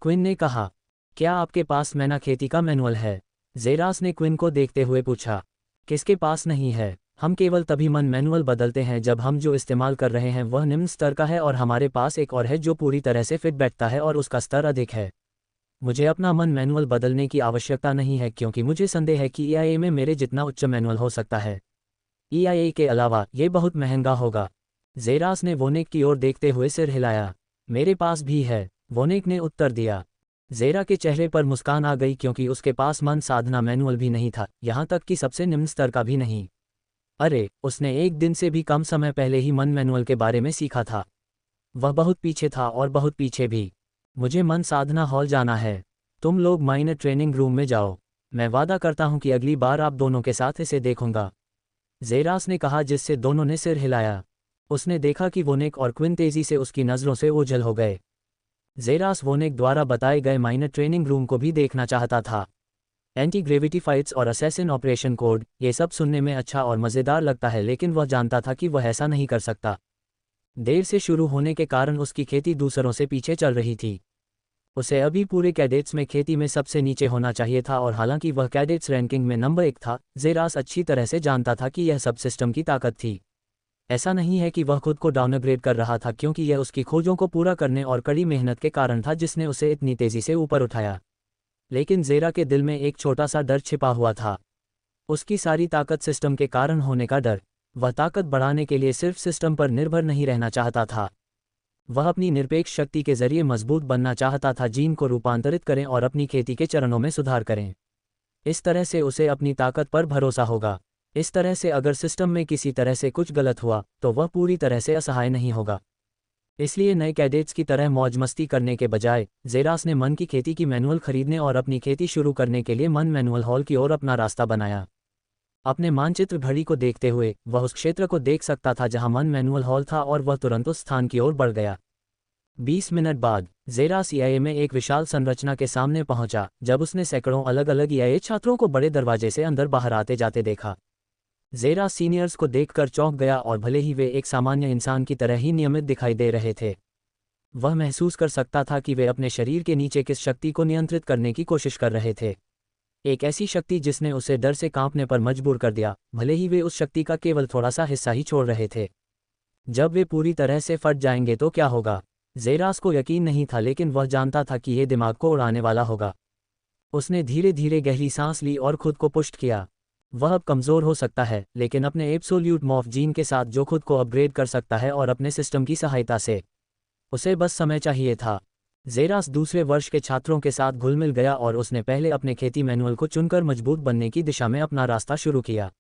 Speaker 1: क्विन ने कहा। क्या आपके पास मैना खेती का मैनुअल है? ज़ेरास ने क्विन को देखते हुए पूछा। किसके पास नहीं है? हम केवल तभी मैनुअल बदलते हैं जब हम जो इस्तेमाल कर रहे हैं वह निम्न स्तर का है, और हमारे पास एक और है जो पूरी तरह से फिट बैठता है और उसका स्तर अधिक है। मुझे अपना मैनुअल बदलने की आवश्यकता नहीं है, क्योंकि मुझे संदेह है कि EIA में मेरे जितना उच्च मैनुअल हो सकता है। EIA के अलावा ये बहुत महंगा होगा। ज़ेरास ने वोनेक की ओर देखते हुए सिर हिलाया। मेरे पास भी है, वोनेक ने उत्तर दिया। ज़ेरा के चेहरे पर मुस्कान आ गई, क्योंकि उसके पास मन साधना मैनुअल भी नहीं था, यहाँ तक कि सबसे निम्न स्तर का भी नहीं। अरे, उसने एक दिन से भी कम समय पहले ही मैनुअल के बारे में सीखा था। वह बहुत पीछे था, और बहुत पीछे भी। मुझे मन साधना हॉल जाना है। तुम लोग माइनर ट्रेनिंग रूम में जाओ। मैं वादा करता हूं कि अगली बार आप दोनों के साथ इसे देखूंगा, ज़ेरास ने कहा, जिससे दोनों ने सिर हिलाया। उसने देखा कि वोनेक और क्विन तेजी से उसकी नज़रों से ओझल हो गए। ज़ेरास वोनेक द्वारा बताए गए माइनर ट्रेनिंग रूम को भी देखना चाहता था। एंटी ग्रेविटी फाइट्स और असैसिन ऑपरेशन कोड, ये सब सुनने में अच्छा और मज़ेदार लगता है, लेकिन वह जानता था कि वह ऐसा नहीं कर सकता। देर से शुरू होने के कारण उसकी खेती दूसरों से पीछे चल रही थी। उसे अभी पूरे कैडेट्स में खेती में सबसे नीचे होना चाहिए था, और हालांकि वह कैडेट्स रैंकिंग में नंबर 1 था, ज़ेरास अच्छी तरह से जानता था कि यह सब सिस्टम की ताकत थी। ऐसा नहीं है कि वह खुद को डाउनग्रेड कर रहा था, क्योंकि यह उसकी खोजों को पूरा करने और कड़ी मेहनत के कारण था जिसने उसे इतनी तेज़ी से ऊपर उठाया। लेकिन ज़ेरा के दिल में एक छोटा सा डर छिपा हुआ था। उसकी सारी ताकत सिस्टम के कारण होने का डर। वह ताकत बढ़ाने के लिए सिर्फ सिस्टम पर निर्भर नहीं रहना चाहता था। वह अपनी निरपेक्ष शक्ति के जरिए मजबूत बनना चाहता था, जीन को रूपांतरित करें और अपनी खेती के चरणों में सुधार करें। इस तरह से उसे अपनी ताकत पर भरोसा होगा। इस तरह से अगर सिस्टम में किसी तरह से कुछ गलत हुआ तो वह पूरी तरह से असहाय नहीं होगा। इसलिए नए कैडेट्स की तरह मौज मस्ती करने के बजाय ज़ेरास ने मन की खेती की मैनुअल खरीदने और अपनी खेती शुरू करने के लिए मैनुअल हॉल की ओर अपना रास्ता बनाया। अपने मानचित्र घड़ी को देखते हुए वह उस क्षेत्र को देख सकता था जहां मैनुअल हॉल था, और वह तुरंत उस स्थान की ओर बढ़ गया। 20 मिनट बाद ज़ेरास EIA में एक विशाल संरचना के सामने पहुंचा। जब उसने सैकड़ों अलग अलग EIA छात्रों को बड़े दरवाजे से अंदर बाहर आते जाते देखा, ज़ेरास सीनियर्स को देखकर चौंक गया, और भले ही वे एक सामान्य इंसान की तरह ही नियमित दिखाई दे रहे थे, वह महसूस कर सकता था कि वे अपने शरीर के नीचे किस शक्ति को नियंत्रित करने की कोशिश कर रहे थे। एक ऐसी शक्ति जिसने उसे डर से कांपने पर मजबूर कर दिया, भले ही वे उस शक्ति का केवल थोड़ा सा हिस्सा ही छोड़ रहे थे। जब वे पूरी तरह से फट जाएंगे तो क्या होगा? ज़ेरास को यकीन नहीं था, लेकिन वह जानता था कि यह दिमाग को उड़ाने वाला होगा। उसने धीरे धीरे गहरी सांस ली और खुद को पुष्ट किया। वह अब कमज़ोर हो सकता है, लेकिन अपने एब्सोल्यूट मॉर्फ जीन के साथ जो खुद को अपग्रेड कर सकता है, और अपने सिस्टम की सहायता से। उसे बस समय चाहिए था। जेरास दूसरे वर्ष के छात्रों के साथ घुल मिल गया और उसने पहले अपने खेती मैनुअल को चुनकर मजबूत बनने की दिशा में अपना रास्ता शुरू किया।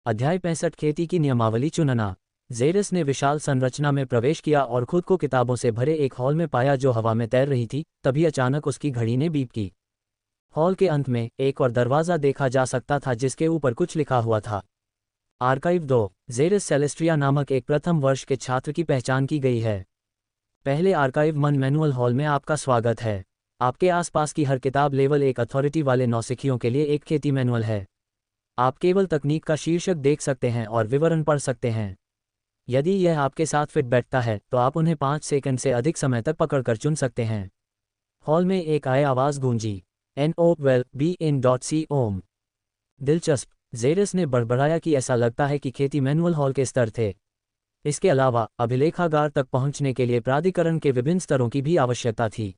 Speaker 1: अध्याय 65 खेती की नियमावली चुनना। जेरस ने विशाल संरचना में प्रवेश किया और खुद को किताबों से भरे एक हॉल में पाया जो हवा में तैर रही थी। तभी अचानक उसकी घड़ी ने बीप की। हॉल के अंत में एक और दरवाज़ा देखा जा सकता था जिसके ऊपर कुछ लिखा हुआ था। आर्काइव 2। जेरस सेलेस्ट्रिया नामक एक प्रथम वर्ष के छात्र की पहचान की गई है। पहले आर्काइव मन मैनुअल हॉल में आपका स्वागत है। आपके आसपास की हर किताब लेवल 1 अथॉरिटी वाले नौसिखियों के लिए एक खेती मैनुअल है। आप केवल तकनीक का शीर्षक देख सकते हैं और विवरण पढ़ सकते हैं। यदि यह आपके साथ फिट बैठता है तो आप उन्हें 5 सेकंड से अधिक समय तक पकड़कर चुन सकते हैं। हॉल में एक आवाज़ गूंजी। NOWELL-BE-IN.C-OM। दिलचस्प। जेरस ने बड़बड़ाया कि ऐसा लगता है कि खेती मैनुअल हॉल के स्तर थे। इसके अलावा अभिलेखागार तक पहुंचने के लिए प्राधिकरण के विभिन्न स्तरों की भी आवश्यकता थी।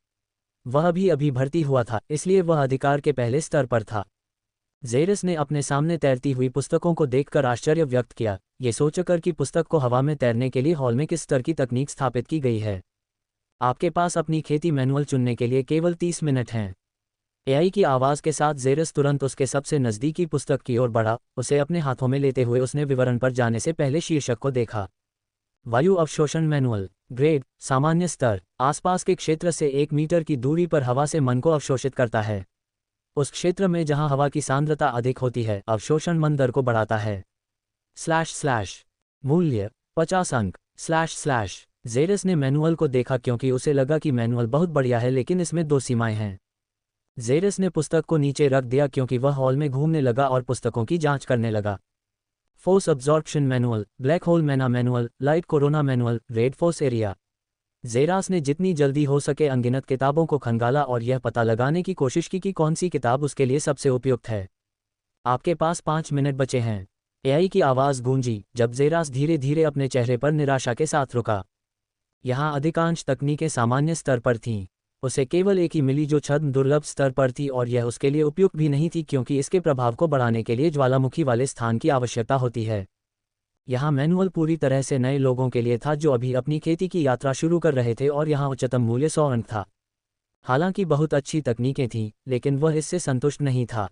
Speaker 1: वह अभी भर्ती हुआ था, इसलिए वह अधिकार के पहले स्तर पर था। जेरस ने अपने सामने तैरती हुई पुस्तकों को देखकर आश्चर्य व्यक्त किया, ये सोचकर कि पुस्तक को हवा में तैरने के लिए हॉल में किस स्तर की तकनीक स्थापित की गई है। आपके पास अपनी खेती मैनुअल चुनने के लिए केवल 30 मिनट हैं। AI की आवाज़ के साथ जेरस तुरंत उसके सबसे नज़दीकी पुस्तक की ओर बढ़ा। उसे अपने हाथों में लेते हुए उसने विवरण पर जाने से पहले शीर्षक को देखा। वायु अवशोषण मैनुअल। ग्रेड सामान्य स्तर। आसपास के क्षेत्र से 1 मीटर की दूरी पर हवा से मन को अवशोषित करता है। उस क्षेत्र में जहां हवा की सांद्रता अधिक होती है, अवशोषण मन दर को बढ़ाता है। / मूल्य 50 अंक। / जेरस ने मैनुअल को देखा क्योंकि उसे लगा कि मैनुअल बहुत बढ़िया है, लेकिन इसमें 2 सीमाएं हैं। जेरस ने पुस्तक को नीचे रख दिया क्योंकि वह हॉल में घूमने लगा और पुस्तकों की जांच करने लगा। Force absorption manual, black hole mana manual, light corona manual, red force area. जेरास ने जितनी जल्दी हो सके अनगिनत किताबों को खंगाला और यह पता लगाने की कोशिश की कि कौन सी किताब उसके लिए सबसे उपयुक्त है। आपके पास 5 मिनट बचे हैं। AI की आवाज़ गूंजी जब जेरास धीरे धीरे अपने चेहरे पर निराशा के साथ रुका। यहाँ अधिकांश तकनीकें सामान्य स्तर पर थीं। उसे केवल एक ही मिली जो छद्म दुर्लभ स्तर पर थी, और यह उसके लिए उपयुक्त भी नहीं थी क्योंकि इसके प्रभाव को बढ़ाने के लिए ज्वालामुखी वाले स्थान की आवश्यकता होती है। यहाँ मैनुअल पूरी तरह से नए लोगों के लिए था जो अभी अपनी खेती की यात्रा शुरू कर रहे थे, और यहाँ उच्चतम मूल्य 100 अंक था। हालांकि बहुत अच्छी तकनीकें थीं, लेकिन वह इससे संतुष्ट नहीं था।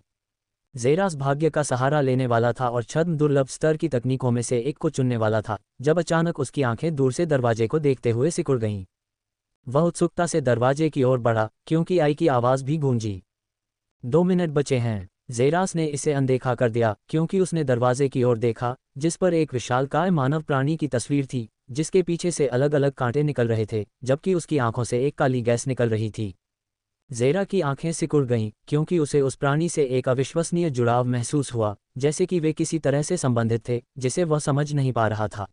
Speaker 1: जेरास भाग्य का सहारा लेने वाला था और छद्म दुर्लभ स्तर की तकनीकों में से एक को चुनने वाला था, जब अचानक उसकी आंखें दूर से दरवाजे को देखते हुए सिकुड़ गईं। वह उत्सुकता से दरवाजे की ओर बढ़ा क्योंकि AI की आवाज़ भी गूंजी। 2 मिनट बचे हैं। जेरास ने इसे अनदेखा कर दिया क्योंकि उसने दरवाजे की ओर देखा, जिस पर एक विशालकाय मानव प्राणी की तस्वीर थी, जिसके पीछे से अलग अलग कांटे निकल रहे थे, जबकि उसकी आंखों से एक काली गैस निकल रही थी। जेरा की आंखें सिकुड़ गईं क्योंकि उसे उस प्राणी से एक अविश्वसनीय जुड़ाव महसूस हुआ, जैसे कि वे किसी तरह से संबंधित थे जिसे वह समझ नहीं पा रहा था।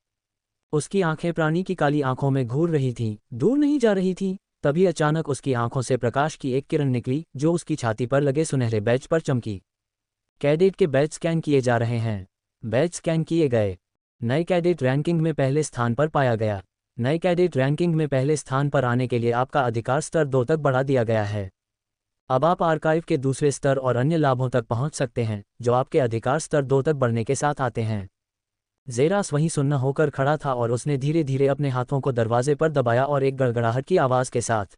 Speaker 1: उसकी आंखें प्राणी की काली आंखों में घूर रही थीं, दूर नहीं जा रही थीं। तभी अचानक उसकी आंखों से प्रकाश की एक किरण निकली जो उसकी छाती पर लगे सुनहरे बैज पर चमकी। कैडेट के बैज स्कैन किए जा रहे हैं। बैज स्कैन किए गए। नए कैडेट रैंकिंग में पहले स्थान पर पाया गया। नए कैडेट रैंकिंग में पहले स्थान पर आने के लिए आपका अधिकार स्तर 2 तक बढ़ा दिया गया है। अब आप आर्काइव के दूसरे स्तर और अन्य लाभों तक पहुंच सकते हैं जो आपके अधिकार स्तर 2 तक बढ़ने के साथ आते हैं। जेरास वहीं सुन्न होकर खड़ा था और उसने धीरे धीरे अपने हाथों को दरवाजे पर दबाया और एक गड़गड़ाहट की आवाज़ के साथ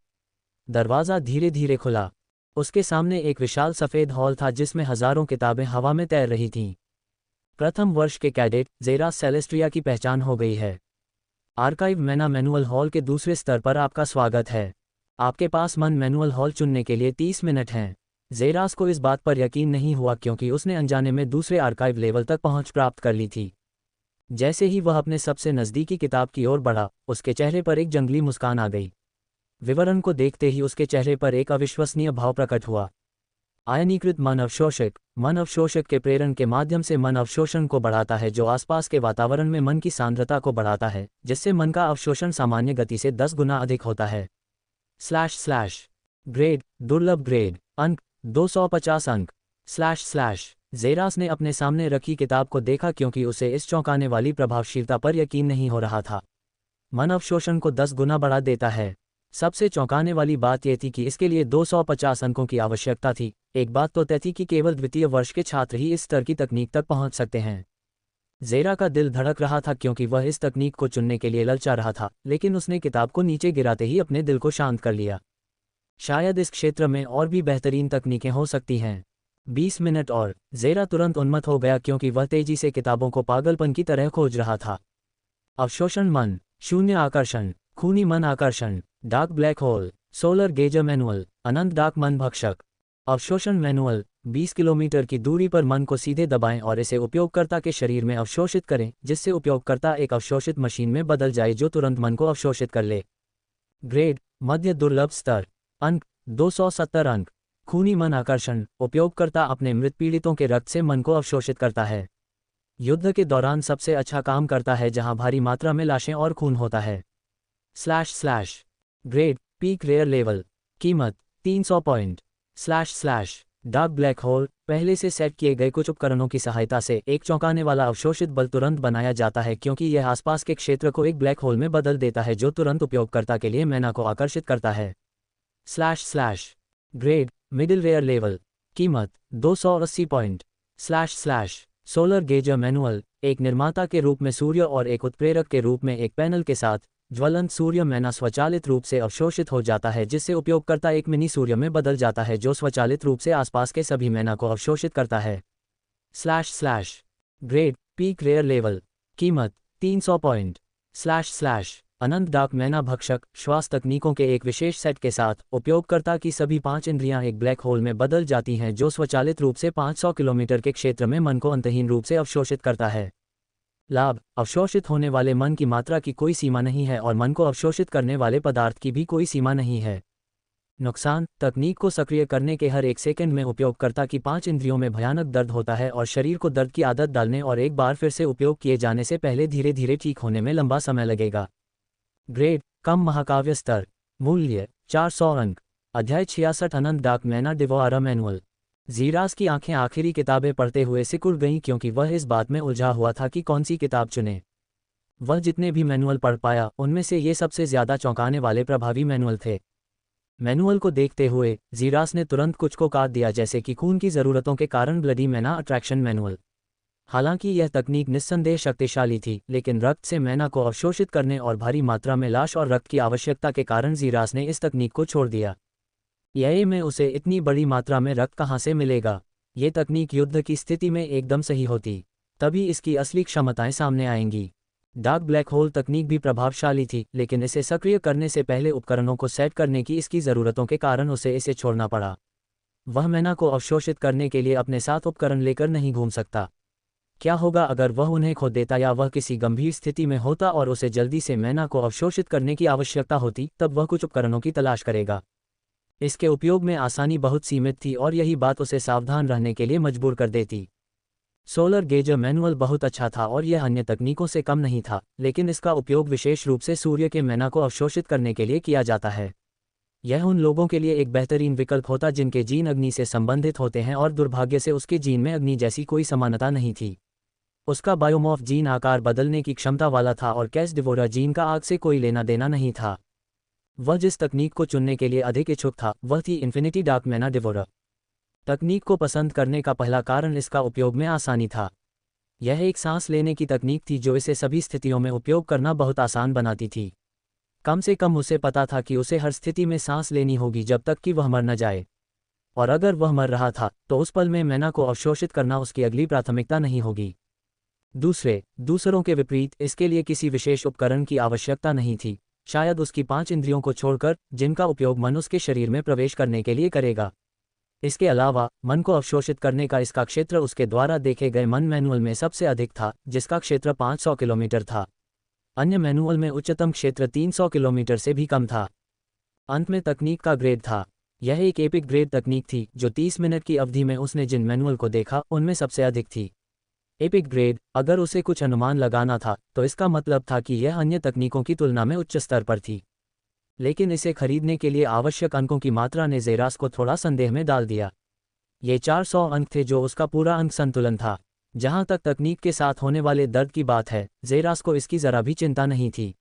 Speaker 1: दरवाज़ा धीरे धीरे खुला। उसके सामने एक विशाल सफ़ेद हॉल था जिसमें हज़ारों किताबें हवा में तैर रही थीं। प्रथम वर्ष के कैडेट जेरास सेलेस्ट्रिया की पहचान हो गई है। आर्काइव मैना मैनुअल हॉल के दूसरे स्तर पर आपका स्वागत है। आपके पास मन मैनुअल हॉल चुनने के लिए 30 मिनट हैं। जेरास को इस बात पर यकीन नहीं हुआ क्योंकि उसने अनजाने में दूसरे आर्काइव लेवल तक पहुंच प्राप्त कर ली थी। जैसे ही वह अपने सबसे नज़दीकी किताब की ओर बढ़ा, उसके चेहरे पर एक जंगली मुस्कान आ गई। विवरण को देखते ही उसके चेहरे पर एक अविश्वसनीय भाव प्रकट हुआ। आयनीकृत मन अवशोषक के प्रेरण के माध्यम से मन अवशोषण को बढ़ाता है, जो आसपास के वातावरण में मन की सांद्रता को बढ़ाता है, जिससे मन का अवशोषण सामान्य गति से 10 गुना अधिक होता है। / ग्रेड दुर्लभ ग्रेड अंक 250 अंक। / जेरास ने अपने सामने रखी किताब को देखा क्योंकि उसे इस चौंकाने वाली प्रभावशीलता पर यकीन नहीं हो रहा था। मन अवशोषण को 10 गुना बढ़ा देता है। सबसे चौंकाने वाली बात यह थी कि इसके लिए 250 अंकों की आवश्यकता थी। एक बात तो तय थी कि केवल द्वितीय वर्ष के छात्र ही इस स्तर की तकनीक तक पहुंच सकते हैं। जेरा का दिल धड़क रहा था क्योंकि वह इस तकनीक को चुनने के लिए ललचा रहा था, लेकिन उसने किताब को नीचे गिराते ही अपने दिल को शांत कर लिया। शायद इस क्षेत्र में और भी बेहतरीन तकनीकें हो सकती हैं। 20 मिनट और ज़ेरा तुरंत उन्मत्त हो गया क्योंकि वह तेजी से किताबों को पागलपन की तरह खोज रहा था। अवशोषण मन, शून्य आकर्षण, खूनी मन आकर्षण, dark black hole, solar gazer manual, अनंत डार्क मन भक्षक। अवशोषण मैनुअल। 20 किलोमीटर की दूरी पर मन को सीधे दबाएं और इसे उपयोगकर्ता के शरीर में अवशोषित करें, जिससे उपयोगकर्ता एक अवशोषित मशीन में बदल जाए जो तुरंत मन को अवशोषित कर ले। ग्रेड, मध्य दुर्लभ स्तर। अंक, 270 अंक। खूनी मन आकर्षण। उपयोगकर्ता अपने मृत पीड़ितों के रक्त से मन को अवशोषित करता है। युद्ध के दौरान सबसे अच्छा काम करता है जहां भारी मात्रा में लाशें और खून होता है। // ग्रेड, पीक रेयर लेवल। कीमत, 300 पॉइंट। // Dark black whole. पहले से सेट किए गए कुछ उपकरणों की सहायता से एक चौंकाने वाला अवशोषित बल तुरंत बनाया जाता है क्योंकि यह आसपास के क्षेत्र को एक ब्लैक होल में बदल देता है जो तुरंत उपयोगकर्ता के लिए मैना को आकर्षित करता है। // ग्रेड, मिडिल रेयर लेवल। कीमत, 280 पॉइंट। // Solar gazer manual. एक निर्माता के रूप में सूर्य और एक उत्प्रेरक के रूप में एक पैनल के साथ, ज्वलंत सूर्य मैना स्वचालित रूप से अवशोषित हो जाता है जिससे उपयोगकर्ता एक मिनी सूर्य में बदल जाता है जो स्वचालित रूप से आसपास के सभी मैना को अवशोषित करता है। // ग्रेड, पीक रेयर लेवल। कीमत, 300 पॉइंट। // अनंत डार्क मैना भक्षक। श्वास तकनीकों के एक विशेष सेट के साथ, उपयोगकर्ता की सभी 5 इंद्रियां एक ब्लैक होल में बदल जाती हैं जो स्वचालित रूप से 500 किलोमीटर के क्षेत्र में मन को अंतहीन रूप से अवशोषित करता है। लाभ, अवशोषित होने वाले मन की मात्रा की कोई सीमा नहीं है और मन को अवशोषित करने वाले पदार्थ की भी कोई सीमा नहीं है। नुकसान, तकनीक को सक्रिय करने के हर एक सेकंड में उपयोगकर्ता की 5 इंद्रियों में भयानक दर्द होता है और शरीर को दर्द की आदत डालने और एक बार फिर से उपयोग किए जाने से पहले धीरे धीरे ठीक होने में लंबा समय लगेगा। ग्रेड, कम महाकाव्य स्तर। मूल्य, 400 अंक। अध्याय 66 अनंत डार्क मैना डिवोआरा मैनुअल। ज़ीरास की आंखें आखिरी किताबें पढ़ते हुए सिकुड़ गईं क्योंकि वह इस बात में उलझा हुआ था कि कौन सी किताब चुने। वह जितने भी मैनुअल पढ़ पाया उनमें से ये सबसे ज़्यादा चौंकाने वाले प्रभावी मैनुअल थे। मैनुअल को देखते हुए ज़ीरास ने तुरंत कुछ को काट दिया जैसे कि खून की ज़रूरतों के कारण ब्लडी मैना अट्रैक्शन मैनुअल। हालांकि यह तकनीक निस्संदेह शक्तिशाली थी, लेकिन रक्त से मैना को अवशोषित करने और भारी मात्रा में लाश और रक्त की आवश्यकता के कारण ज़ीरास ने इस तकनीक को छोड़ दिया। यह में उसे इतनी बड़ी मात्रा में रक्त कहाँ से मिलेगा? ये तकनीक युद्ध की स्थिति में एकदम सही होती, तभी इसकी असली क्षमताएं सामने आएंगी। डार्क ब्लैक होल तकनीक भी प्रभावशाली थी, लेकिन इसे सक्रिय करने से पहले उपकरणों को सेट करने की इसकी ज़रूरतों के कारण उसे इसे छोड़ना पड़ा। वह मैना को अवशोषित करने के लिए अपने साथ उपकरण लेकर नहीं घूम सकता। क्या होगा अगर वह उन्हें खो देता या वह किसी गंभीर स्थिति में होता और उसे जल्दी से मैना को अवशोषित करने की आवश्यकता होती, तब वह कुछ उपकरणों की तलाश करेगा। इसके उपयोग में आसानी बहुत सीमित थी और यही बात उसे सावधान रहने के लिए मजबूर कर देती। सोलर गेजर मैनुअल बहुत अच्छा था और यह अन्य तकनीकों से कम नहीं था, लेकिन इसका उपयोग विशेष रूप से सूर्य के मैना को अवशोषित करने के लिए किया जाता है। यह उन लोगों के लिए एक बेहतरीन विकल्प होता जिनके जीन अग्नि से संबंधित होते हैं और दुर्भाग्य से उसके जीन में अग्नि जैसी कोई समानता नहीं थी। उसका बायोमॉर्फ जीन आकार बदलने की क्षमता वाला था और कैस डिवोरा जीन का आग से कोई लेना देना नहीं था। वह जिस तकनीक को चुनने के लिए अधिक इच्छुक था वह थी इन्फिनिटी डार्क मैना डिवोरा। तकनीक को पसंद करने का पहला कारण इसका उपयोग में आसानी था। यह एक सांस लेने की तकनीक थी जो इसे सभी स्थितियों में उपयोग करना बहुत आसान बनाती थी। कम से कम उसे पता था कि उसे हर स्थिति में सांस लेनी होगी जब तक कि वह मर न जाए, और अगर वह मर रहा था तो उस पल में मैना को अवशोषित करना उसकी अगली प्राथमिकता नहीं होगी। दूसरों के विपरीत इसके लिए किसी विशेष उपकरण की आवश्यकता नहीं थी, शायद उसकी 5 इंद्रियों को छोड़कर, जिनका उपयोग मन उसके शरीर में प्रवेश करने के लिए करेगा। इसके अलावा मन को अवशोषित करने का इसका क्षेत्र उसके द्वारा देखे गए मन मैनुअल में सबसे अधिक था, जिसका क्षेत्र 500 किलोमीटर था। अन्य मैनुअल में उच्चतम क्षेत्र 300 किलोमीटर से भी कम था। अंत में तकनीक का ग्रेड था। यह एक एपिक ग्रेड तकनीक थी जो 30 मिनट की अवधि में उसने जिन मैनुअल को देखा उनमें सबसे अधिक थी। एपिक ग्रेड, अगर उसे कुछ अनुमान लगाना था तो इसका मतलब था कि यह अन्य तकनीकों की तुलना में उच्च स्तर पर थी। लेकिन इसे खरीदने के लिए आवश्यक अंकों की मात्रा ने ज़ेरास को थोड़ा संदेह में डाल दिया। ये 400 अंक थे जो उसका पूरा अंक संतुलन था। जहां तक तकनीक के साथ होने वाले दर्द की बात है, ज़ेरास को इसकी ज़रा भी चिंता नहीं थी।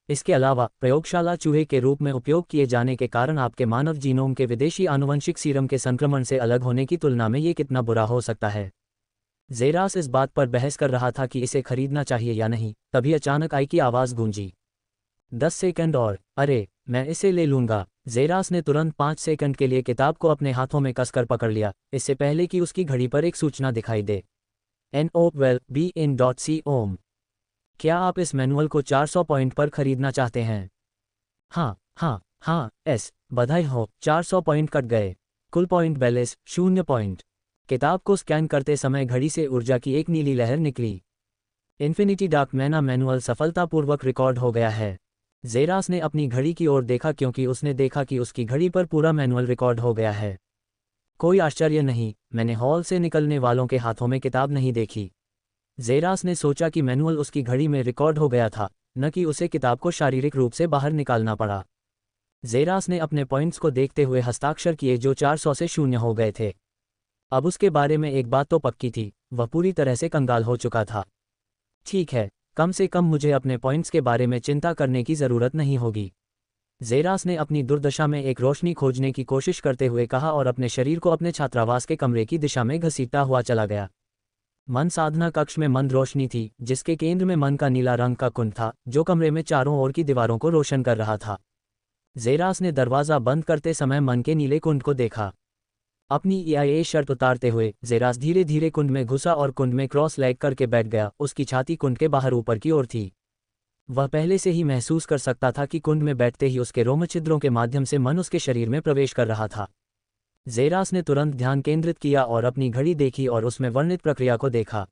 Speaker 1: इसके अलावा प्रयोगशाला चूहे के रूप में उपयोग किए जाने के कारण आपके मानव जीनोम के विदेशी आनुवंशिक सीरम के संक्रमण से अलग होने की तुलना में ये कितना बुरा हो सकता है। ज़ेरास इस बात पर बहस कर रहा था कि इसे खरीदना चाहिए या नहीं, तभी अचानक आई की आवाज़ गूंजी। 10 सेकंड और, अरे, मैं इसे ले लूंगा। जेरास ने तुरंत 5 सेकंड के लिए किताब को अपने हाथों में कसकर पकड़ लिया, इससे पहले कि उसकी घड़ी पर एक सूचना दिखाई दे। NOVELBE.com। क्या आप इस मैनुअल को 400 पॉइंट पर खरीदना चाहते हैं? हाँ हाँ हाँ बधाई हो, 400 पॉइंट कट गए। कुल पॉइंट बैलेंस 0 पॉइंट। किताब को स्कैन करते समय घड़ी से ऊर्जा की एक नीली लहर निकली। इन्फिनिटी डार्क मैना मैनुअल सफलतापूर्वक रिकॉर्ड हो गया है। जेरास ने अपनी घड़ी की ओर देखा क्योंकि उसने देखा कि उसकी घड़ी पर पूरा मैनुअल रिकॉर्ड हो गया है। कोई आश्चर्य नहीं, मैंने हॉल से निकलने वालों के हाथों में किताब नहीं देखी। जेरास ने सोचा कि मैनुअल उसकी घड़ी में रिकॉर्ड हो गया था, न कि उसे किताब को शारीरिक रूप से बाहर निकालना पड़ा। जेरास ने अपने पॉइंट्स को देखते हुए हस्ताक्षर किए जो 400 से 0 हो गए थे। अब उसके बारे में एक बात तो पक्की थी, वह पूरी तरह से कंगाल हो चुका था। ठीक है, कम से कम मुझे अपने पॉइंट्स के बारे में चिंता करने की ज़रूरत नहीं होगी। जेरास ने अपनी दुर्दशा में एक रोशनी खोजने की कोशिश करते हुए कहा और अपने शरीर को अपने छात्रावास के कमरे की दिशा में घसीटता हुआ चला गया। मन साधना कक्ष में मंद रोशनी थी, जिसके केंद्र में मन का नीला रंग का कुंड था, जो कमरे में चारों ओर की दीवारों को रोशन कर रहा था। जेरास ने दरवाज़ा बंद करते समय मन के नीले कुंड को देखा। अपनी EIA शर्ट उतारते हुए जेरास धीरे धीरे कुंड में घुसा और कुंड में क्रॉस लेग करके बैठ गया। उसकी छाती कुंड के बाहर ऊपर की ओर थी। वह पहले से ही महसूस कर सकता था कि कुंड में बैठते ही उसके रोमछिद्रों के माध्यम से मन उसके शरीर में प्रवेश कर रहा था। जेरास ने तुरंत ध्यान केंद्रित किया और अपनी घड़ी देखी और उसमें वर्णित प्रक्रिया को देखा।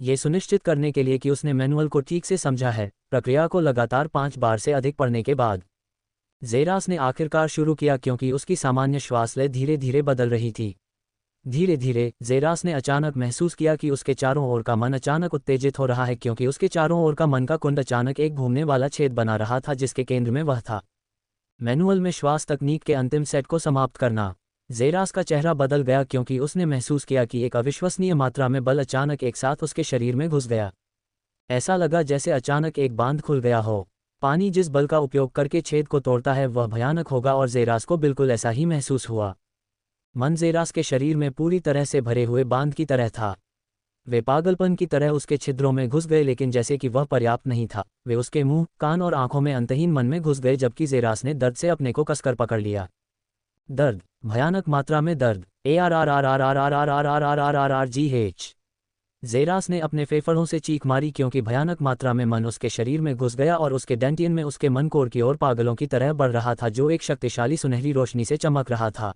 Speaker 1: ये सुनिश्चित करने के लिए कि उसने मैनुअल को ठीक से समझा है, प्रक्रिया को लगातार 5 बार से अधिक पढ़ने के बाद जेरास ने आखिरकार शुरू किया क्योंकि उसकी सामान्य श्वास लय धीरे धीरे बदल रही थी। धीरे धीरे जेरास ने अचानक महसूस किया कि उसके चारों ओर का मन अचानक उत्तेजित हो रहा है क्योंकि उसके चारों ओर का मन का कुंड अचानक एक घूमने वाला छेद बना रहा था जिसके केंद्र में वह था। मैनुअल में श्वास तकनीक के अंतिम सेट को समाप्त करना। जेरास का चेहरा बदल गया क्योंकि उसने महसूस किया कि एक अविश्वसनीय मात्रा में बल अचानक एक साथ उसके शरीर में घुस गया। ऐसा लगा जैसे अचानक एक बांध खुल गया हो। पानी जिस बल का उपयोग करके छेद को तोड़ता है वह भयानक होगा और जेरास को बिल्कुल ऐसा ही महसूस हुआ। मन जेरास के शरीर में पूरी तरह से भरे हुए बांध की तरह था। वे पागलपन की तरह उसके छिद्रों में घुस गए, लेकिन जैसे कि वह पर्याप्त नहीं था, वे उसके मुंह, कान और आंखों में अंतहीन मन में घुस गए जबकि जेरास ने दर्द से अपने को कसकर पकड़ लिया। दर्द, भयानक मात्रा में दर्द। ARRRRRRRRRRRRRRGH। जेरास ने अपने फेफड़ों से चीख मारी क्योंकि भयानक मात्रा में मन उसके शरीर में घुस गया और उसके डेंटियन में उसके मन कोर की ओर पागलों की तरह बढ़ रहा था जो एक शक्तिशाली सुनहरी रोशनी से चमक रहा था।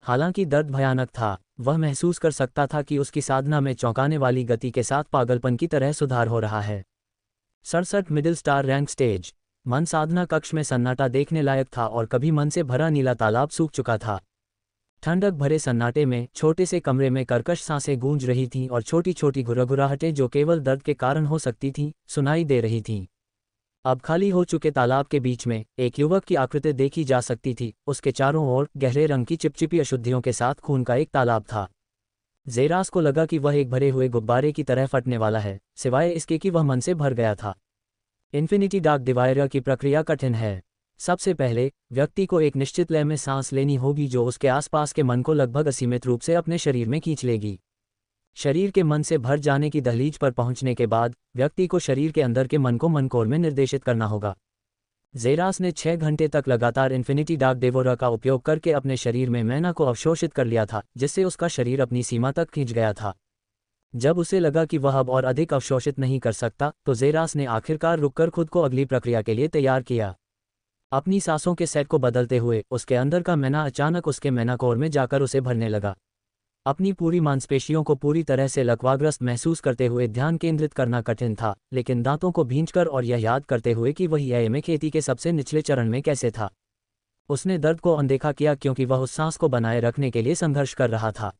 Speaker 1: हालांकि दर्द भयानक था, वह महसूस कर सकता था कि उसकी साधना में चौंकाने वाली गति के साथ पागलपन की तरह सुधार हो रहा है। 67 मिडिल स्टार रैंक स्टेज। मन साधना कक्ष में सन्नाटा देखने लायक था और कभी मन से भरा नीला तालाब सूख चुका था। ठंडक भरे सन्नाटे में छोटे से कमरे में कर्कश सांसें गूंज रही थीं और छोटी छोटी घुरघुराहटें जो केवल दर्द के कारण हो सकती थीं, सुनाई दे रही थीं। अब खाली हो चुके तालाब के बीच में एक युवक की आकृति देखी जा सकती थी। उसके चारों ओर गहरे रंग की चिपचिपी अशुद्धियों के साथ खून का एक तालाब था। जेरास को लगा कि वह एक भरे हुए गुब्बारे की तरह फटने वाला है, सिवाय इसके कि वह मन से भर गया था। इन्फिनिटी डार्क डिवायर की प्रक्रिया कठिन है। सबसे पहले व्यक्ति को एक निश्चित लय में सांस लेनी होगी जो उसके आसपास के मन को लगभग असीमित रूप से अपने शरीर में खींच लेगी। शरीर के मन से भर जाने की दहलीज पर पहुंचने के बाद व्यक्ति को शरीर के अंदर के मन को मनकोर में निर्देशित करना होगा। जेरास ने 6 घंटे तक लगातार इन्फिनिटी डार्क डिवायर का उपयोग करके अपने शरीर में मैना को अवशोषित कर लिया था, जिससे उसका शरीर अपनी सीमा तक खींच गया था। जब उसे लगा कि वह अब और अधिक अवशोषित नहीं कर सकता, तो जेरास ने आखिरकार रुककर खुद को अगली प्रक्रिया के लिए तैयार किया। अपनी सांसों के सेट को बदलते हुए उसके अंदर का मैना अचानक उसके मैनाकोर में जाकर उसे भरने लगा। अपनी पूरी मांसपेशियों को पूरी तरह से लकवाग्रस्त महसूस करते हुए ध्यान केंद्रित करना कठिन था, लेकिन दांतों को भींचकर और यह याद करते हुए कि वह EIA में खेती के सबसे निचले चरण में कैसे था। उसने दर्द को अनदेखा किया क्योंकि वह उस सांस को बनाए रखने के लिए संघर्ष कर रहा था।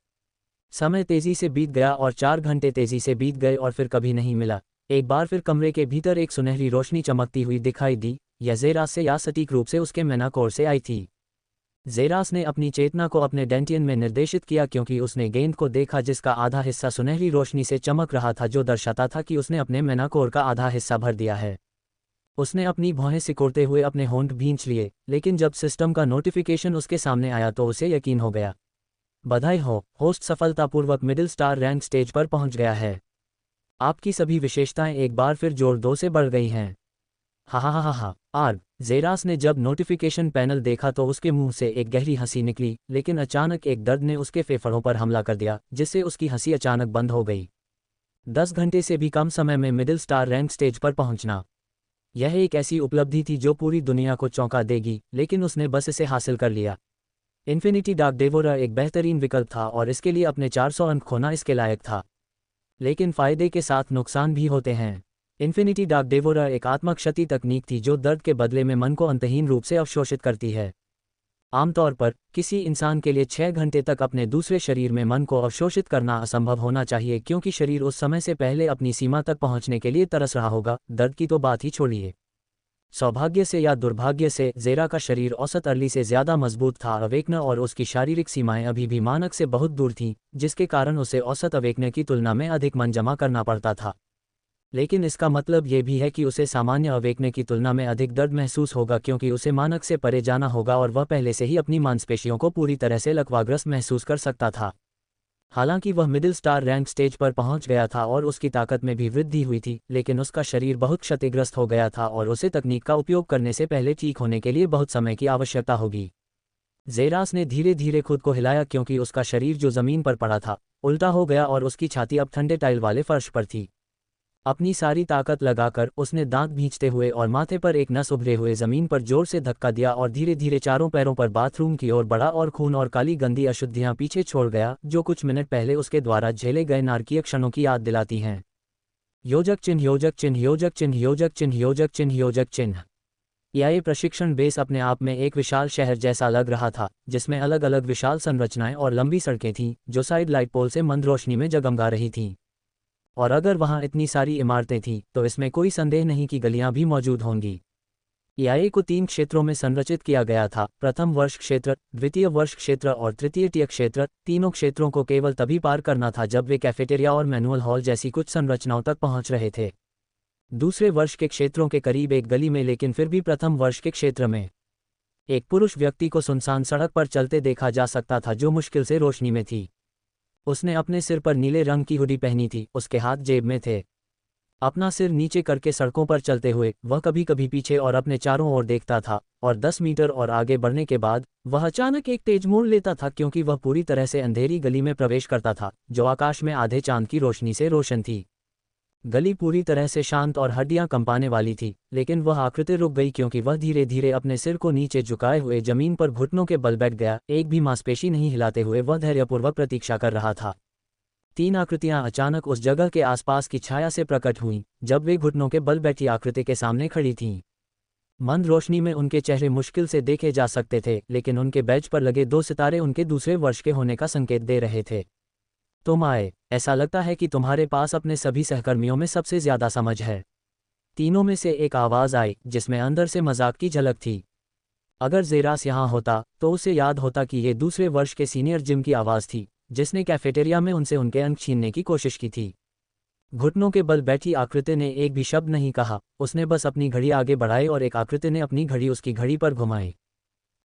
Speaker 1: समय तेजी से बीत गया और 4 घंटे तेजी से बीत गए और फिर कभी नहीं मिला। एक बार फिर कमरे के भीतर एक सुनहरी रोशनी चमकती हुई दिखाई दी। यह जेरास से या सटीक रूप से उसके मैनाकोर से आई थी। जेरास ने अपनी चेतना को अपने डेंटियन में निर्देशित किया क्योंकि उसने गेंद को देखा जिसका आधा हिस्सा सुनहरी रोशनी से चमक रहा था, जो दर्शाता था कि उसने अपने मैनाकोर का आधा हिस्सा भर दिया है। उसने अपनी भौहें सिकोड़ते हुए अपने होंठ भींच लिए, लेकिन जब सिस्टम का नोटिफिकेशन उसके सामने आया तो उसे यकीन हो गया। बधाई हो, होस्ट सफलतापूर्वक मिडिल स्टार रैंक स्टेज पर पहुंच गया है। आपकी सभी विशेषताएं एक बार फिर जोर 2 से बढ़ गई हैं। हा। आर्ग, जेरास ने जब नोटिफिकेशन पैनल देखा तो उसके मुंह से एक गहरी हंसी निकली, लेकिन अचानक एक दर्द ने उसके फेफड़ों पर हमला कर दिया, जिससे उसकी हंसी अचानक बंद हो गई। 10 घंटे से भी कम समय में मिडिल स्टार रैंक स्टेज पर पहुंचना, यह एक ऐसी उपलब्धि थी जो पूरी दुनिया को चौंका देगी, लेकिन उसने बस इसे हासिल कर लिया। इन्फिनिटी डार्क डेवोरर एक बेहतरीन विकल्प था और इसके लिए अपने 400 अंक खोना इसके लायक था। लेकिन फ़ायदे के साथ नुकसान भी होते हैं। इन्फिनिटी डार्क डेवोरर एक आत्मक्षति तकनीक थी जो दर्द के बदले में मन को अंतहीन रूप से अवशोषित करती है। आमतौर पर किसी इंसान के लिए 6 घंटे तक अपने दूसरे शरीर में मन को अवशोषित करना असंभव होना चाहिए, क्योंकि शरीर उस समय से पहले अपनी सीमा तक पहुंचने के लिए तरस रहा होगा। दर्द की तो बात ही छोड़िए। सौभाग्य से या दुर्भाग्य से जेरा का शरीर औसत अर्ली से ज़्यादा मजबूत था। अवेकनर और उसकी शारीरिक सीमाएं अभी भी मानक से बहुत दूर थीं, जिसके कारण उसे औसत अवेकनर की तुलना में अधिक मन जमा करना पड़ता था। लेकिन इसका मतलब ये भी है कि उसे सामान्य अवेकनर की तुलना में अधिक दर्द महसूस होगा, क्योंकि उसे मानक से परे जाना होगा और वह पहले से ही अपनी मांसपेशियों को पूरी तरह से लकवाग्रस्त महसूस कर सकता था। हालांकि वह मिडिल स्टार रैंक स्टेज पर पहुंच गया था और उसकी ताकत में भी वृद्धि हुई थी, लेकिन उसका शरीर बहुत क्षतिग्रस्त हो गया था और उसे तकनीक का उपयोग करने से पहले ठीक होने के लिए बहुत समय की आवश्यकता होगी। जेरास ने धीरे धीरे खुद को हिलाया, क्योंकि उसका शरीर जो जमीन पर पड़ा था उल्टा हो गया और उसकी छाती अब ठंडे टाइल वाले फर्श पर थी। अपनी सारी ताकत लगाकर उसने दांत भींचते हुए और माथे पर एक नस उभरे हुए जमीन पर जोर से धक्का दिया और धीरे धीरे चारों पैरों पर बाथरूम की ओर बढ़ा और खून और काली गंदी अशुद्धियां पीछे छोड़ गया, जो कुछ मिनट पहले उसके द्वारा झेले गए नारकीय क्षणों की याद दिलाती हैं। योजक चिन्ह, योजक चिन्ह, योजक चिन्ह, योजक चिन्ह, योजक चिन्ह, योजक चिन्ह। यह प्रशिक्षण बेस अपने आप में एक विशाल शहर जैसा लग रहा था, जिसमें अलग अलग विशाल संरचनाएं और लंबी सड़कें थीं, जो साइड लाइट पोल से मंद रोशनी में जगमगा रही थीं। और अगर वहाँ इतनी सारी इमारतें थीं, तो इसमें कोई संदेह नहीं कि गलियां भी मौजूद होंगी। EIA को 3 क्षेत्रों में संरचित किया गया था: प्रथम वर्ष क्षेत्र, द्वितीय वर्ष क्षेत्र और तृतीय टियर क्षेत्र। तीनों क्षेत्रों को केवल तभी पार करना था जब वे कैफेटेरिया और मैनुअल हॉल जैसी कुछ संरचनाओं तक पहुंच रहे थे। दूसरे वर्ष के क्षेत्रों के करीब एक गली में, लेकिन फिर भी प्रथम वर्ष के क्षेत्र में, एक पुरुष व्यक्ति को सुनसान सड़क पर चलते देखा जा सकता था, जो मुश्किल से रोशनी में थी। उसने अपने सिर पर नीले रंग की हुडी पहनी थी, उसके हाथ जेब में थे। अपना सिर नीचे करके सड़कों पर चलते हुए वह कभी कभी पीछे और अपने चारों ओर देखता था, और 10 मीटर और आगे बढ़ने के बाद वह अचानक एक तेज मोड़ लेता था, क्योंकि वह पूरी तरह से अंधेरी गली में प्रवेश करता था, जो आकाश में आधे चांद की रोशनी से रोशन थी। गली पूरी तरह से शांत और हड्डियां कंपाने वाली थी, लेकिन वह आकृति रुक गई, क्योंकि वह धीरे धीरे अपने सिर को नीचे झुकाए हुए जमीन पर घुटनों के बल बैठ गया। एक भी मांसपेशी नहीं हिलाते हुए वह धैर्यपूर्वक प्रतीक्षा कर रहा था। 3 आकृतियां अचानक उस जगह के आसपास की छाया से प्रकट हुईं, जब वे घुटनों के बल बैठी आकृति के सामने खड़ी थीं। मंद रोशनी में उनके चेहरे मुश्किल से देखे जा सकते थे, लेकिन उनके बैज पर लगे 2 सितारे उनके दूसरे वर्ष के होने का संकेत दे रहे थे। तुम आए, ऐसा लगता है कि तुम्हारे पास अपने सभी सहकर्मियों में सबसे ज्यादा समझ है। तीनों में से एक आवाज आई, जिसमें अंदर से मजाक की झलक थी। अगर जेरास यहाँ होता तो उसे याद होता कि ये दूसरे वर्ष के सीनियर जिम की आवाज़ थी, जिसने कैफेटेरिया में उनसे उनके अंक छीनने की कोशिश की थी। घुटनों के बल बैठी आकृति ने एक भी शब्द नहीं कहा, उसने बस अपनी घड़ी आगे बढ़ाई और एक आकृति ने अपनी घड़ी उसकी घड़ी पर घुमाई।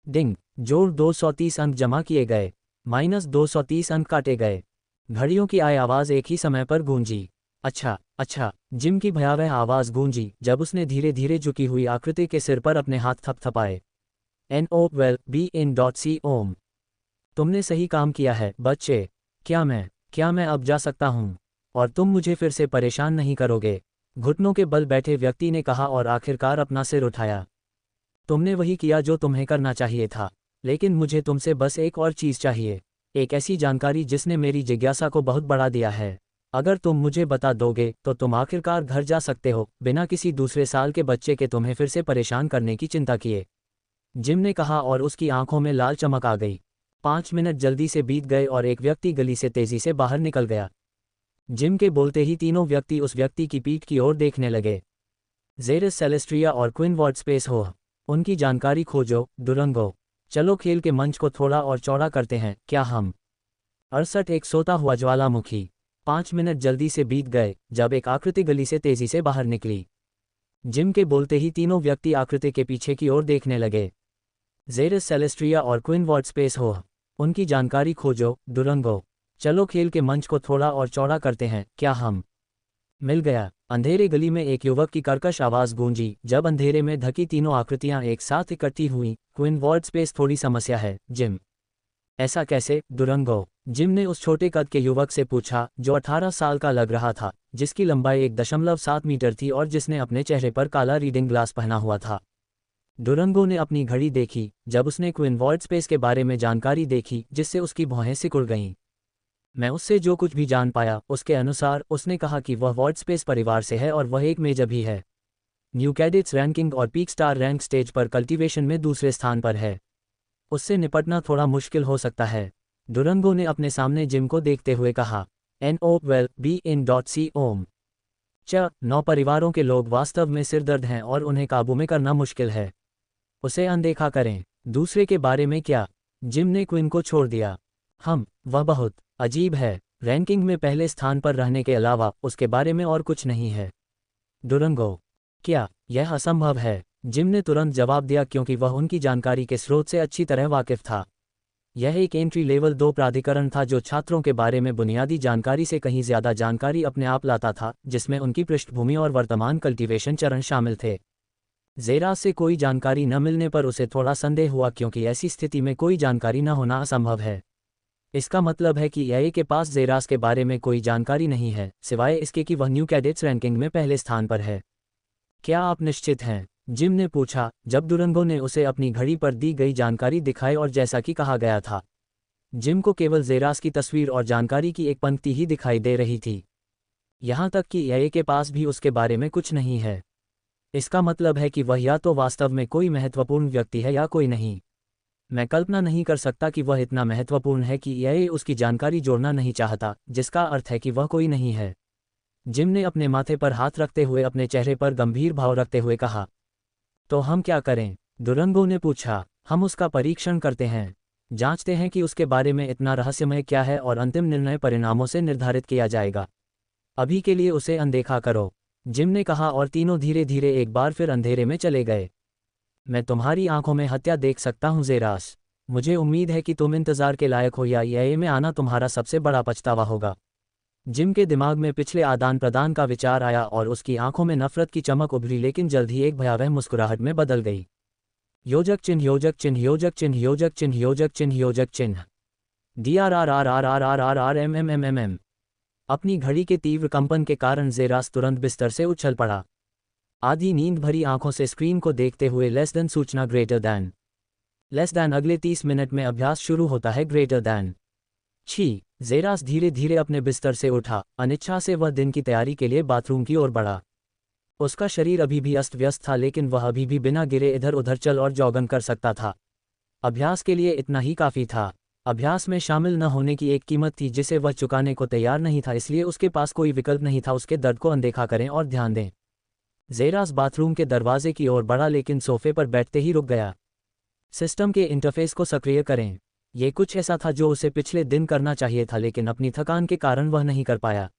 Speaker 1: डिंग, जोड़ 230 अंक जमा किए गए, माइनस 230 अंक काटे गए। घड़ियों की आवाज़ एक ही समय पर गूंजी। अच्छा अच्छा, जिम की भयावह आवाज़ गूंजी जब उसने धीरे धीरे झुकी हुई आकृति के सिर पर अपने हाथ थपथपाए। NOWELL-BE-IN.C ओम। तुमने सही काम किया है बच्चे। क्या मैं अब जा सकता हूँ? और तुम मुझे फिर से परेशान नहीं करोगे? घुटनों के बल बैठे व्यक्ति ने कहा और आखिरकार अपना सिर उठाया। तुमने वही किया जो तुम्हें करना चाहिए था, लेकिन मुझे तुमसे बस एक और चीज़ चाहिए, एक ऐसी जानकारी जिसने मेरी जिज्ञासा को बहुत बढ़ा दिया है। अगर तुम मुझे बता दोगे तो तुम आखिरकार घर जा सकते हो, बिना किसी दूसरे साल के बच्चे के तुम्हें फिर से परेशान करने की चिंता किए। जिम ने कहा और उसकी आंखों में लाल चमक आ गई। 5 मिनट जल्दी से बीत गए और एक व्यक्ति गली से तेजी से बाहर निकल गया। जिम के बोलते ही तीनों व्यक्ति उस व्यक्ति की पीठ की ओर देखने लगे। जेरस सेलेस्ट्रिया और क्विन वॉर्ड स्पेस हो, उनकी जानकारी खोजो। दुरंगो, चलो खेल के मंच को थोड़ा और चौड़ा करते हैं, क्या हम? 68 एक सोता हुआ ज्वालामुखी। 5 मिनट जल्दी से बीत गए जब एक आकृति गली से तेजी से बाहर निकली। जिम के बोलते ही तीनों व्यक्ति आकृति के पीछे की ओर देखने लगे। जेरस सेलेस्ट्रिया और क्विन वॉर्ड स्पेस हो, उनकी जानकारी खोजो। दुरंगो, चलो खेल के मंच को थोड़ा और चौड़ा करते हैं, क्या हम? मिल गया। अंधेरे गली में एक युवक की कर्कश आवाज़ गूंजी। जब अंधेरे में ढकी तीनों आकृतियां एक साथ इकट्ठी हुईं, क्वीन वर्ड स्पेस थोड़ी समस्या है, जिम। ऐसा कैसे, दुरंगो? जिम ने उस छोटे कद के युवक से पूछा, जो 18 साल का लग रहा था, जिसकी लंबाई 1.7 मीटर थी और जिसने अपने चेहरे पर काला रीडिंग ग्लास पहना हुआ था। डुरंगो ने अपनी घड़ी देखी। जब उसने क्वीन वर्ड स्पेस के बारे में जानकारी देखी, जिससे उसकी भौहें सिकुड़ गईं। मैं उससे जो कुछ भी जान पाया, उसके अनुसार उसने कहा कि वह वर्ड स्पेस परिवार से है और वह एक मेजर भी है। न्यू कैडेट्स रैंकिंग और पीक स्टार रैंक स्टेज पर कल्टीवेशन में दूसरे स्थान पर है। उससे निपटना थोड़ा मुश्किल हो सकता है। डुरंगो ने अपने सामने जिम को देखते हुए कहा। NO well be in .c ओम। 9 परिवारों के लोग वास्तव में सिरदर्द हैं और उन्हें काबू में करना मुश्किल है। उसे अनदेखा करें। दूसरे के बारे में क्या? जिम ने क्विन को छोड़ दिया। वह बहुत अजीब है। रैंकिंग में पहले स्थान पर रहने के अलावा उसके बारे में और कुछ नहीं है। डुरंगो, क्या यह असंभव है? जिम ने तुरंत जवाब दिया क्योंकि वह उनकी जानकारी के स्रोत से अच्छी तरह वाकिफ था। यह एक एंट्री लेवल 2 प्राधिकरण था जो छात्रों के बारे में बुनियादी जानकारी से कहीं ज्यादा जानकारी अपने आप लाता था, जिसमें उनकी पृष्ठभूमि और वर्तमान कल्टीवेशन चरण शामिल थे। ज़ेरास से कोई जानकारी न मिलने पर उसे थोड़ा संदेह हुआ क्योंकि ऐसी स्थिति में कोई जानकारी न होना असंभव है। इसका मतलब है कि EA के पास ज़ेरास के बारे में कोई जानकारी नहीं है, सिवाय इसके कि वह न्यू कैडेट्स रैंकिंग में पहले स्थान पर है। क्या आप निश्चित हैं? जिम ने पूछा, जब डुरंगो ने उसे अपनी घड़ी पर दी गई जानकारी दिखाई और जैसा कि कहा गया था। जिम को केवल ज़ेरास की तस्वीर और जानकारी की एक पंक्ति ही दिखाई दे रही थी। यहाँ तक कि EA के पास भी उसके बारे में कुछ नहीं है। इसका मतलब है कि वह या तो वास्तव में कोई महत्वपूर्ण व्यक्ति है या कोई नहीं। मैं कल्पना नहीं कर सकता कि वह इतना महत्वपूर्ण है कि EA उसकी जानकारी जोड़ना नहीं चाहता, जिसका अर्थ है कि वह कोई नहीं है। जिम ने अपने माथे पर हाथ रखते हुए अपने चेहरे पर गंभीर भाव रखते हुए कहा। तो हम क्या करें? डुरंगो ने पूछा। हम उसका परीक्षण करते हैं। जांचते हैं कि उसके बारे में इतना रहस्यमय क्या है और अंतिम निर्णय परिणामों से निर्धारित किया जाएगा। अभी के लिए उसे अनदेखा करो, जिम ने कहा और तीनों धीरे धीरे एक बार फिर अंधेरे में चले गए। मैं तुम्हारी आंखों में हत्या देख सकता हूं ज़ेरास। मुझे उम्मीद है कि तुम इंतजार के लायक हो या EA में आना तुम्हारा सबसे बड़ा पछतावा होगा। जिम के दिमाग में पिछले आदान प्रदान का विचार आया और उसकी आंखों में नफरत की चमक उभरी, लेकिन जल्द ही एक भयावह मुस्कुराहट में बदल गई। योजक चिन्ह योजक चिन्ह योजक चिन्ह योजक चिन्ह योजक चिन्ह योजक चिन्ह DRRRRRRRRMMMM। अपनी घड़ी के तीव्र कंपन के कारण ज़ेरास तुरंत बिस्तर से उछल पड़ा। आधी नींद भरी आंखों से स्क्रीन को देखते हुए लेस देन सूचना ग्रेटर दैन अगले 30 मिनट में अभ्यास शुरू होता है ग्रेटर दैन। ज़ेरास धीरे धीरे अपने बिस्तर से उठा। अनिच्छा से वह दिन की तैयारी के लिए बाथरूम की ओर बढ़ा। उसका शरीर अभी भी अस्त व्यस्त था, लेकिन वह अभी भी बिना गिरे इधर उधर चल और जॉगन कर सकता था। अभ्यास के लिए इतना ही काफ़ी था। अभ्यास में शामिल न होने की एक कीमत थी जिसे वह चुकाने को तैयार नहीं था, इसलिए उसके पास कोई विकल्प नहीं था। उसके दर्द को अनदेखा करें और ध्यान दें। ज़ेरास बाथरूम के दरवाजे की ओर बढ़ा, लेकिन सोफे पर बैठते ही रुक गया। सिस्टम के इंटरफेस को सक्रिय करें। ये कुछ ऐसा था जो उसे पिछले दिन करना चाहिए था, लेकिन अपनी थकान के कारण वह नहीं कर पाया।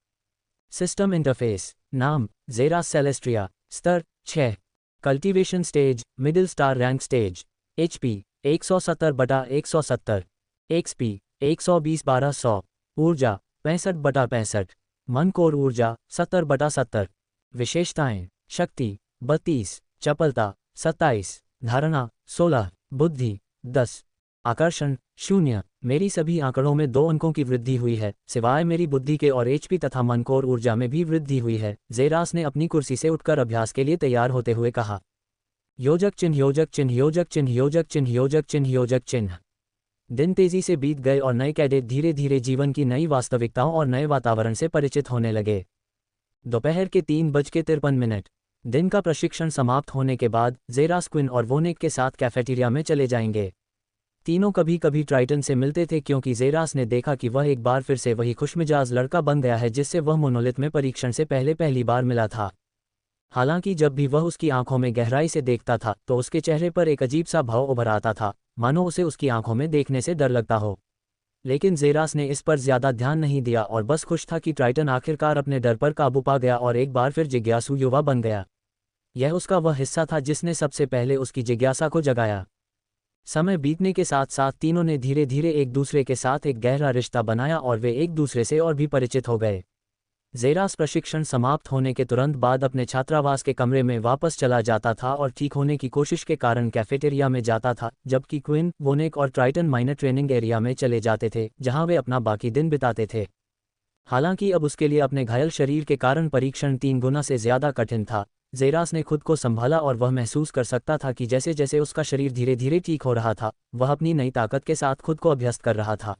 Speaker 1: System interface. नाम ज़ेरास सेलेस्ट्रिया। स्तर 6। Cultivation stage middle star rank stage. HP 170/170। XP 120/1200। ऊर्जा 65/65। मन कोर ऊर्जा 70/70। विशेषताएं: शक्ति 32, चपलता 27, धारणा 16, बुद्धि 10, आकर्षण 0। मेरी सभी आंकड़ों में 2 अंकों की वृद्धि हुई है, सिवाय मेरी बुद्धि के, और HP तथा मन कोर ऊर्जा में भी वृद्धि हुई है। ज़ेरास ने अपनी कुर्सी से उठकर अभ्यास के लिए तैयार होते हुए कहा। योजक चिन्ह योजक चिन्ह योजक चिन्ह योजक चिन्ह योजक चिन्ह योजक चिन्ह। दिन तेजी से बीत गए और नए कैडेट धीरे धीरे जीवन की नई वास्तविकताओं और नए वातावरण से परिचित होने लगे। दोपहर के 3:53। दिन का प्रशिक्षण समाप्त होने के बाद ज़ेरास क्विन और वोनेक के साथ कैफेटेरिया में चले जाएंगे। तीनों कभी कभी ट्राइटन से मिलते थे क्योंकि ज़ेरास ने देखा कि वह एक बार फिर से वही खुशमिजाज लड़का बन गया है जिससे वह मोनोलिथ में परीक्षण से पहली बार मिला था। हालांकि जब भी वह उसकी आंखों में गहराई से देखता था तो उसके चेहरे पर एक अजीब सा भाव उभर आता था, मानो उसे उसकी आंखों में देखने से डर लगता हो। लेकिन ज़ेरास ने इस पर ज्यादा ध्यान नहीं दिया और बस खुश था कि ट्राइटन आखिरकार अपने डर पर काबू पा गया और एक बार फिर जिज्ञासु युवा बन गया। यह उसका वह हिस्सा था जिसने सबसे पहले उसकी जिज्ञासा को जगाया। समय बीतने के साथ साथ तीनों ने धीरे धीरे एक दूसरे के साथ एक गहरा रिश्ता बनाया और वे एक दूसरे से और भी परिचित हो गए। जेरास प्रशिक्षण समाप्त होने के तुरंत बाद अपने छात्रावास के कमरे में वापस चला जाता था और ठीक होने की कोशिश के कारण कैफेटेरिया में जाता था, जबकि क्विन, वोनेक और ट्राइटन माइनर ट्रेनिंग एरिया में चले जाते थे, जहां वे अपना बाकी दिन बिताते थे। हालांकि अब उसके लिए अपने घायल शरीर के कारण परीक्षण 3 गुना से ज़्यादा कठिन था। जेरास ने खुद को संभाला और वह महसूस कर सकता था कि जैसे जैसे उसका शरीर धीरे धीरे ठीक हो रहा था, वह अपनी नई ताकत के साथ खुद को अभ्यस्त कर रहा था।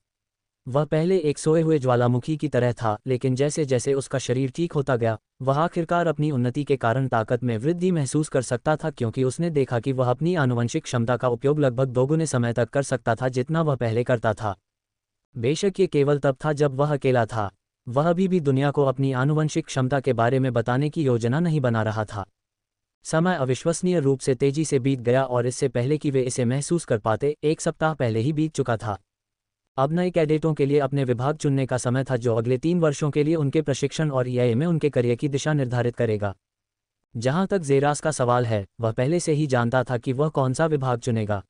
Speaker 1: वह पहले एक सोए हुए ज्वालामुखी की तरह था, लेकिन जैसे जैसे उसका शरीर ठीक होता गया, वह आखिरकार अपनी उन्नति के कारण ताकत में वृद्धि महसूस कर सकता था, क्योंकि उसने देखा कि वह अपनी आनुवंशिक क्षमता का उपयोग लगभग 2 गुने समय तक कर सकता था जितना वह पहले करता था। बेशक ये केवल तब था जब वह अकेला था। वह अभी भी दुनिया को अपनी आनुवंशिक क्षमता के बारे में बताने की योजना नहीं बना रहा था। समय अविश्वसनीय रूप से तेजी से बीत गया और इससे पहले कि वे इसे महसूस कर पाते, 1 सप्ताह पहले ही बीत चुका था। अब नए कैडेटों के लिए अपने विभाग चुनने का समय था, जो अगले 3 वर्षों के लिए उनके प्रशिक्षण और ईआईए में उनके करियर की दिशा निर्धारित करेगा। जहां तक जेरास का सवाल है, वह पहले से ही जानता था कि वह कौन सा विभाग चुनेगा।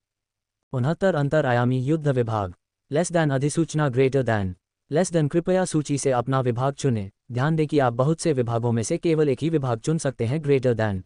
Speaker 1: 69 अंतरआयामी युद्ध विभाग। लेस दैन अधिसूचना ग्रेटर दैन। लेस देन कृपया सूची से अपना विभाग चुनें। ध्यान दें कि आप बहुत से विभागों में से केवल एक ही विभाग चुन सकते हैं। Greater than.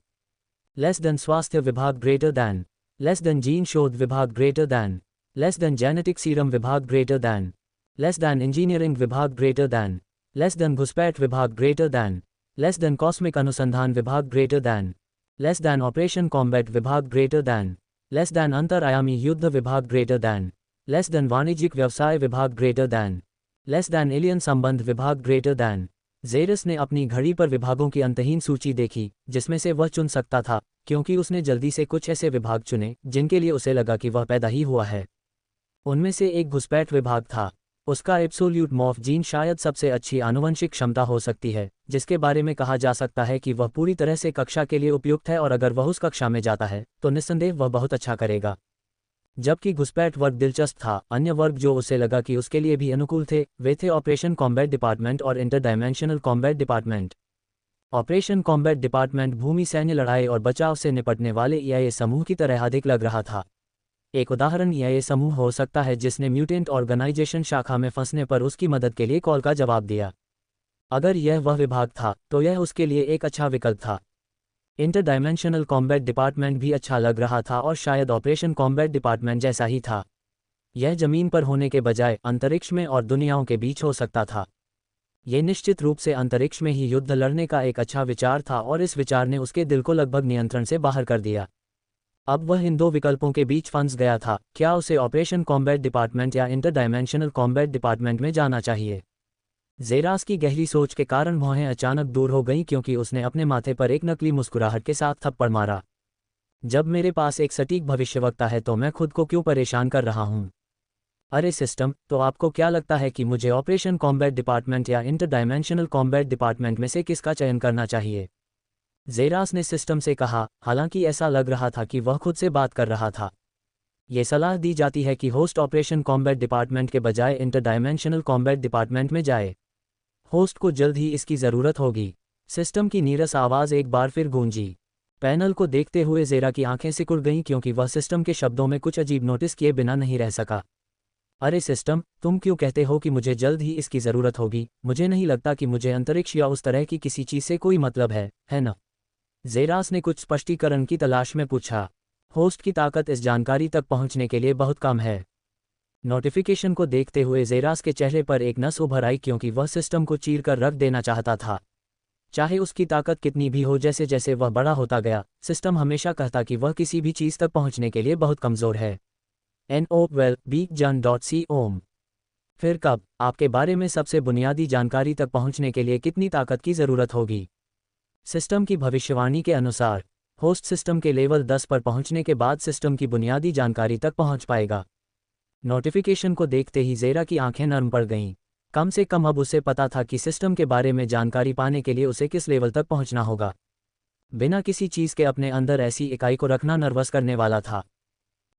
Speaker 1: लेस देन स्वास्थ्य विभाग greater than. Less than gene शोध विभाग greater than. Less than genetic serum विभाग greater than. Less than engineering विभाग ग्रेटर दैन। लेस देन घुसपैठ विभाग greater than. Less than cosmic अनुसंधान विभाग greater than. Less than operation combat विभाग ग्रेटर दैन। लेस देन अंतरआयामी युद्ध विभाग ग्रेटर दैन। लेस देन वाणिज्यिक व्यवसाय विभाग greater than. Less than alien संबंध विभाग ग्रेटर दैन। जेरस ने अपनी घड़ी पर विभागों की अंतहीन सूची देखी जिसमें से वह चुन सकता था, क्योंकि उसने जल्दी से कुछ ऐसे विभाग चुने जिनके लिए उसे लगा कि वह पैदा ही हुआ है। उनमें से एक घुसपैठ विभाग था। उसका एब्सोल्यूट मॉर्फ जीन शायद सबसे अच्छी आनुवंशिक क्षमता हो सकती है, जिसके बारे में कहा जा सकता है कि वह पूरी तरह से कक्षा के लिए उपयुक्त है और अगर वह उस कक्षा में जाता है तो निस्संदेह वह बहुत अच्छा करेगा। जबकि घुसपैठ वर्ग दिलचस्प था, अन्य वर्ग जो उसे लगा कि उसके लिए भी अनुकूल थे, वे थे ऑपरेशन कॉम्बैट डिपार्टमेंट और interdimensional combat department. Operation combat department भूमि सैन्य लड़ाई और बचाव से निपटने वाले ईआईए समूह की तरह अधिक लग रहा था। एक उदाहरण ईआईए समूह हो सकता है जिसने म्यूटेंट ऑर्गेनाइजेशन शाखा में फंसने पर उसकी मदद के लिए कॉल का जवाब दिया। अगर यह वह विभाग था तो यह उसके लिए एक अच्छा विकल्प था। इंटरडायमेंशनल कॉम्बैट डिपार्टमेंट भी अच्छा लग रहा था और शायद ऑपरेशन कॉम्बैट डिपार्टमेंट जैसा ही था। यह जमीन पर होने के बजाय अंतरिक्ष में और दुनियाओं के बीच हो सकता था। यह निश्चित रूप से अंतरिक्ष में ही युद्ध लड़ने का एक अच्छा विचार था और इस विचार ने उसके दिल को लगभग नियंत्रण से बाहर कर दिया। अब वह इन 2 विकल्पों के बीच फंस गया था। क्या उसे ऑपरेशन कॉम्बैट डिपार्टमेंट या इंटरडायमेंशनल कॉम्बैट डिपार्टमेंट में जाना चाहिए? जेरास की गहरी सोच के कारण भौहें अचानक दूर हो गईं क्योंकि उसने अपने माथे पर एक नकली मुस्कुराहट के साथ थप्पड़ मारा। जब मेरे पास एक सटीक भविष्यवक्ता है तो मैं खुद को क्यों परेशान कर रहा हूं? अरे सिस्टम, तो आपको क्या लगता है कि मुझे ऑपरेशन कॉम्बैट डिपार्टमेंट या इंटरडायमेंशनल कॉम्बैट डिपार्टमेंट में से किसका चयन करना चाहिए? जेरास ने सिस्टम से कहा, हालांकि ऐसा लग रहा था कि वह खुद से बात कर रहा था। ये सलाह दी जाती है कि होस्ट ऑपरेशन कॉम्बैट डिपार्टमेंट के बजाय इंटरडायमेंशनल कॉम्बैट डिपार्टमेंट में जाए। होस्ट को जल्द ही इसकी ज़रूरत होगी। सिस्टम की नीरस आवाज़ एक बार फिर गूंजी। पैनल को देखते हुए जेरा की आंखें सिकुड़ गईं क्योंकि वह सिस्टम के शब्दों में कुछ अजीब नोटिस किए बिना नहीं रह सका। अरे सिस्टम, तुम क्यों कहते हो कि मुझे जल्द ही इसकी ज़रूरत होगी? मुझे नहीं लगता कि मुझे अंतरिक्ष या उस तरह की किसी चीज़ से कोई मतलब है ना? जेरास ने कुछ स्पष्टीकरण की तलाश में पूछा। होस्ट की ताकत इस जानकारी तक पहुंचने के लिए बहुत कम है। नोटिफिकेशन को देखते हुए जेरास के चेहरे पर एक नस उभर आई क्योंकि वह सिस्टम को चीर कर रख देना चाहता था। चाहे उसकी ताकत कितनी भी हो, जैसे जैसे वह बड़ा होता गया, सिस्टम हमेशा कहता कि वह किसी भी चीज़ तक पहुंचने के लिए बहुत कमज़ोर है। NOWELL-BEACON. फिर कब? आपके बारे में सबसे बुनियादी जानकारी तक पहुंचने के लिए कितनी ताकत की ज़रूरत होगी? सिस्टम की भविष्यवाणी के अनुसार होस्ट सिस्टम के लेवल 10 पर पहुंचने के बाद सिस्टम की बुनियादी जानकारी तक पहुंच पाएगा। नोटिफिकेशन को देखते ही जेरा की आंखें नरम पड़ गईं। कम से कम अब उसे पता था कि सिस्टम के बारे में जानकारी पाने के लिए उसे किस लेवल तक पहुंचना होगा। बिना किसी चीज़ के अपने अंदर ऐसी इकाई को रखना नर्वस करने वाला था।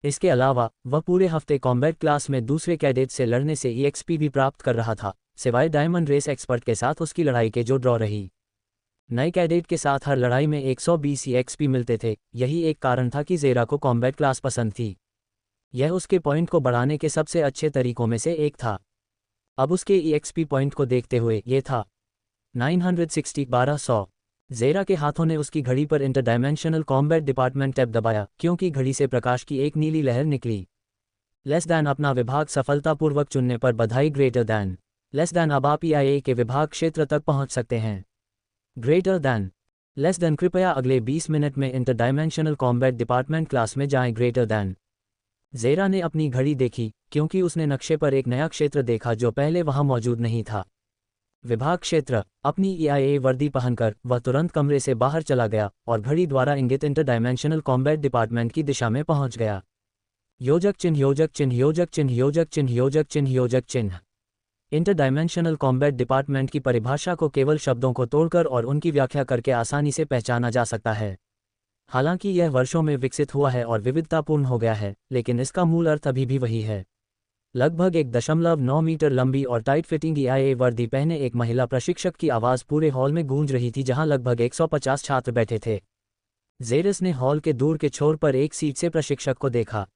Speaker 1: इसके अलावा वह पूरे हफ्ते कॉम्बैट क्लास में दूसरे कैडेट से लड़ने से EXP भी प्राप्त कर रहा था, सिवाय डायमंड रेस एक्सपर्ट के साथ उसकी लड़ाई के जो ड्रॉ रही। नए कैडेट के साथ हर लड़ाई में 120 EXP मिलते थे। यही एक कारण था कि जेरा को कॉम्बैट क्लास पसंद थी। यह उसके पॉइंट को बढ़ाने के सबसे अच्छे तरीकों में से एक था। अब उसके EXP पॉइंट को देखते हुए ये था 960 1200। ज़ेरा के हाथों ने उसकी घड़ी पर इंटरडायमेंशनल कॉम्बैट डिपार्टमेंट टैब दबाया क्योंकि घड़ी से प्रकाश की एक नीली लहर निकली। लेस दैन अपना विभाग सफलतापूर्वक चुनने पर बधाई। ग्रेटर दैन लेस दैन अब आप EIA के विभाग क्षेत्र तक पहुंच सकते हैं। ग्रेटर दैन लेस दैन कृपया अगले 20 मिनट में इंटरडायमेंशनल कॉम्बैट डिपार्टमेंट क्लास में जाएं। ग्रेटर दैन ज़ेरा ने अपनी घड़ी देखी क्योंकि उसने नक्शे पर एक नया क्षेत्र देखा जो पहले वहां मौजूद नहीं था। विभाग क्षेत्र। अपनी EIA वर्दी पहनकर वह तुरंत कमरे से बाहर चला गया और घड़ी द्वारा इंगित इंटरडायमेंशनल कॉम्बैट डिपार्टमेंट की दिशा में पहुंच गया। योजक चिन्ह योजक चिन्ह योजक चिन्ह योजक चिन्ह योजक चिन्ह योजक चिन्ह। इंटरडायमेंशनल कॉम्बैट डिपार्टमेंट की परिभाषा को केवल शब्दों को तोड़कर और उनकी व्याख्या करके आसानी से पहचाना जा सकता है। हालांकि यह वर्षों में विकसित हुआ है और विविधतापूर्ण हो गया है, लेकिन इसका मूल अर्थ अभी भी वही है। लगभग 1.9 मीटर लंबी और टाइट फिटिंग EIA वर्दी पहने एक महिला प्रशिक्षक की आवाज़ पूरे हॉल में गूंज रही थी जहां लगभग 150 छात्र बैठे थे। ज़ेरस ने हॉल के दूर के छोर पर एक सीट से प्रशिक्षक को देखा।